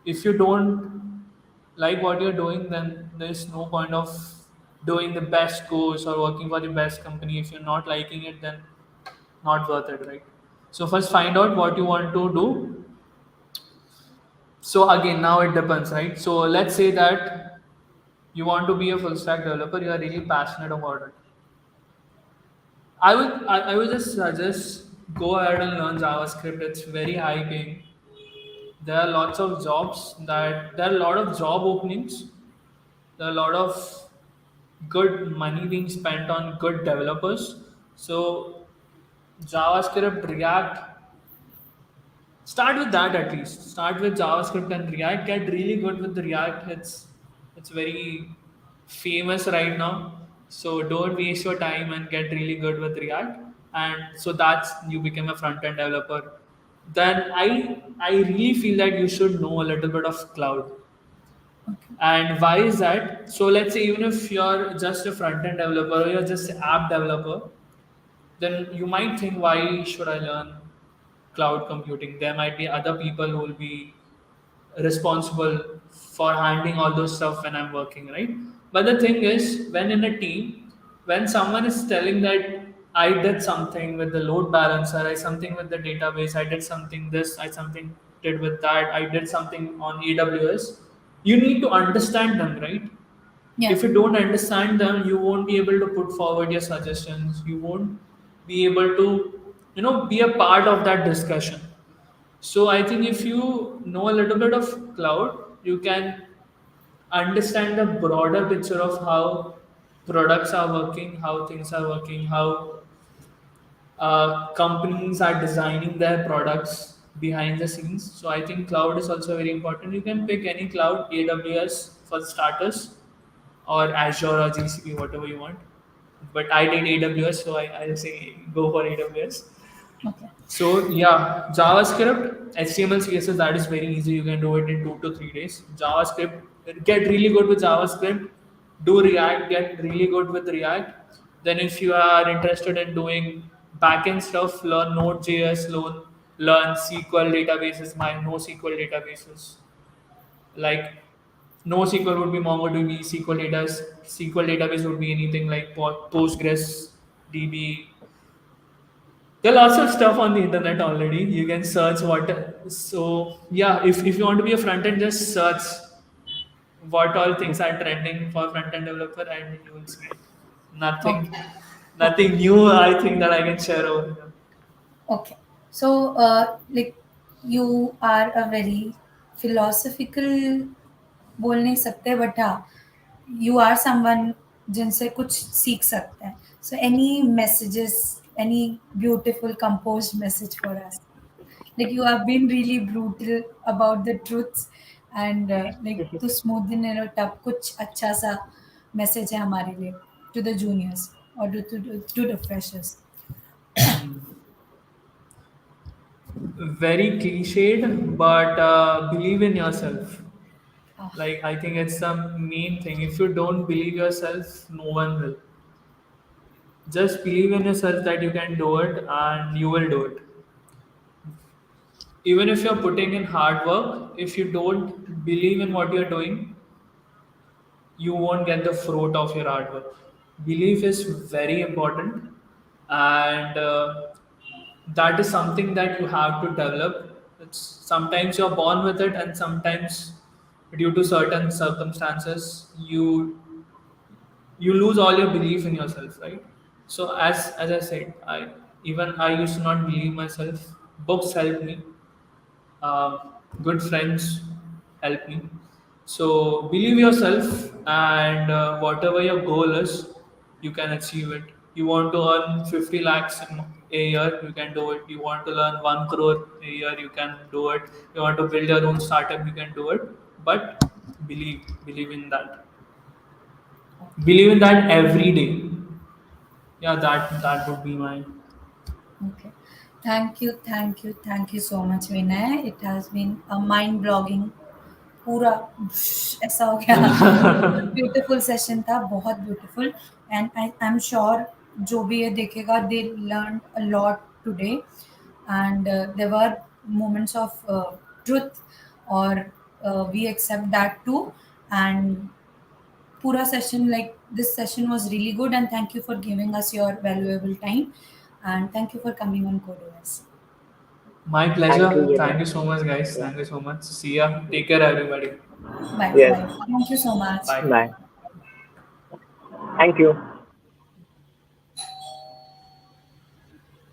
If you don't like what you're doing, then there's no point of doing the best course or working for the best company. If you're not liking it, then not worth it, right? So first find out what you want to do. So again, now it depends, right? So let's say that you want to be a full stack developer, you are really passionate about it. I would just suggest go ahead and learn JavaScript. It's very high paying. There are lots of jobs that there are a lot of job openings. There are a lot of good money being spent on good developers. So JavaScript, React, start with that at least. Start with JavaScript and React. Get really good with the React. It's very famous right now. So don't waste your time and get really good with React. And so that's you become a front end developer. Then I really feel that you should know a little bit of cloud. Okay. And why is that? So let's say even if you're just a front end developer or you're just an app developer, then you might think, why should I learn cloud computing? There might be other people who will be responsible for handling all those stuff when I'm working, right? But the thing is, when in a team, when someone is telling that I did something with the load balancer, I something with the database, I did something this, I something did with that, I did something on AWS, you need to understand them, right? Yeah. If you don't understand them, you won't be able to put forward your suggestions, you won't be able to be a part of that discussion. So I think if you know a little bit of cloud, you can understand the broader picture of how products are working, how things are working, how companies are designing their products behind the scenes. So I think cloud is also very important. You can pick any cloud, AWS for starters, or Azure or GCP, whatever you want. But I did AWS, so I'll say go for AWS. Okay. So yeah, JavaScript, HTML, CSS, that is very easy. You can do it in 2 to 3 days. JavaScript, get really good with JavaScript. Do React, get really good with React. Then if you are interested in doing backend stuff, learn Node.js, learn SQL databases, my NoSQL databases. Like NoSQL would be MongoDB, SQL database would be anything like Postgres, DB. There are lots of stuff on the internet already. You can search what. So yeah, if you want to be a front end, just search what all things are trending for front end developer, and you will see Okay. nothing, Okay. nothing new. I think that I can share over here. Okay. So, like, you are a very philosophical बोल नहीं सकते but हाँ you are someone जिनसे कुछ सीख सकते हैं so any messages any beautiful compose message for us like you have been really brutal about the truths and like to smoothen it up कुछ अच्छा सा मैसेज है हमारे लिए to the juniors or to the freshers. Very cliched, but believe in yourself. Ah, Like I think it's the main thing. If you don't believe yourself, no one will. Just believe in yourself that you can do it, and you will do it. even if you're putting in hard work, if you don't believe in what you're doing, you won't get the fruit of your hard work. Belief is very important, and that is something that you have to develop. It's sometimes you're born with it, and sometimes due to certain circumstances, you lose all your belief in yourself, right? So as I said, I used to not believe myself. Books helped me, good friends help me. So believe yourself, and whatever your goal is, you can achieve it. You want to earn 50 lakhs in a year, you can do it. You want to learn 1 crore a year, you can do it. You want to build your own startup, you can do it. But believe in that. Okay. Believe in that every day. Yeah, that would be my. Okay. Thank you so much, Vinay. It has been a mind-blogging पूरा ऐसा हो गया beautiful session था बहुत beautiful and I am sure जो भी ये देखेगा they learn a lot today and there were moments of truth और we accept that too and पूरा session like this session was really good and thank you for giving us your valuable time and thank you for coming on CodeOS. My Thank you, pleasure. Thank Vinay. you so much, guys. Yeah. Thank you so much. See ya. Take care, everybody. Bye Yes. bye. Thank you so much. Bye. Bye. Thank you.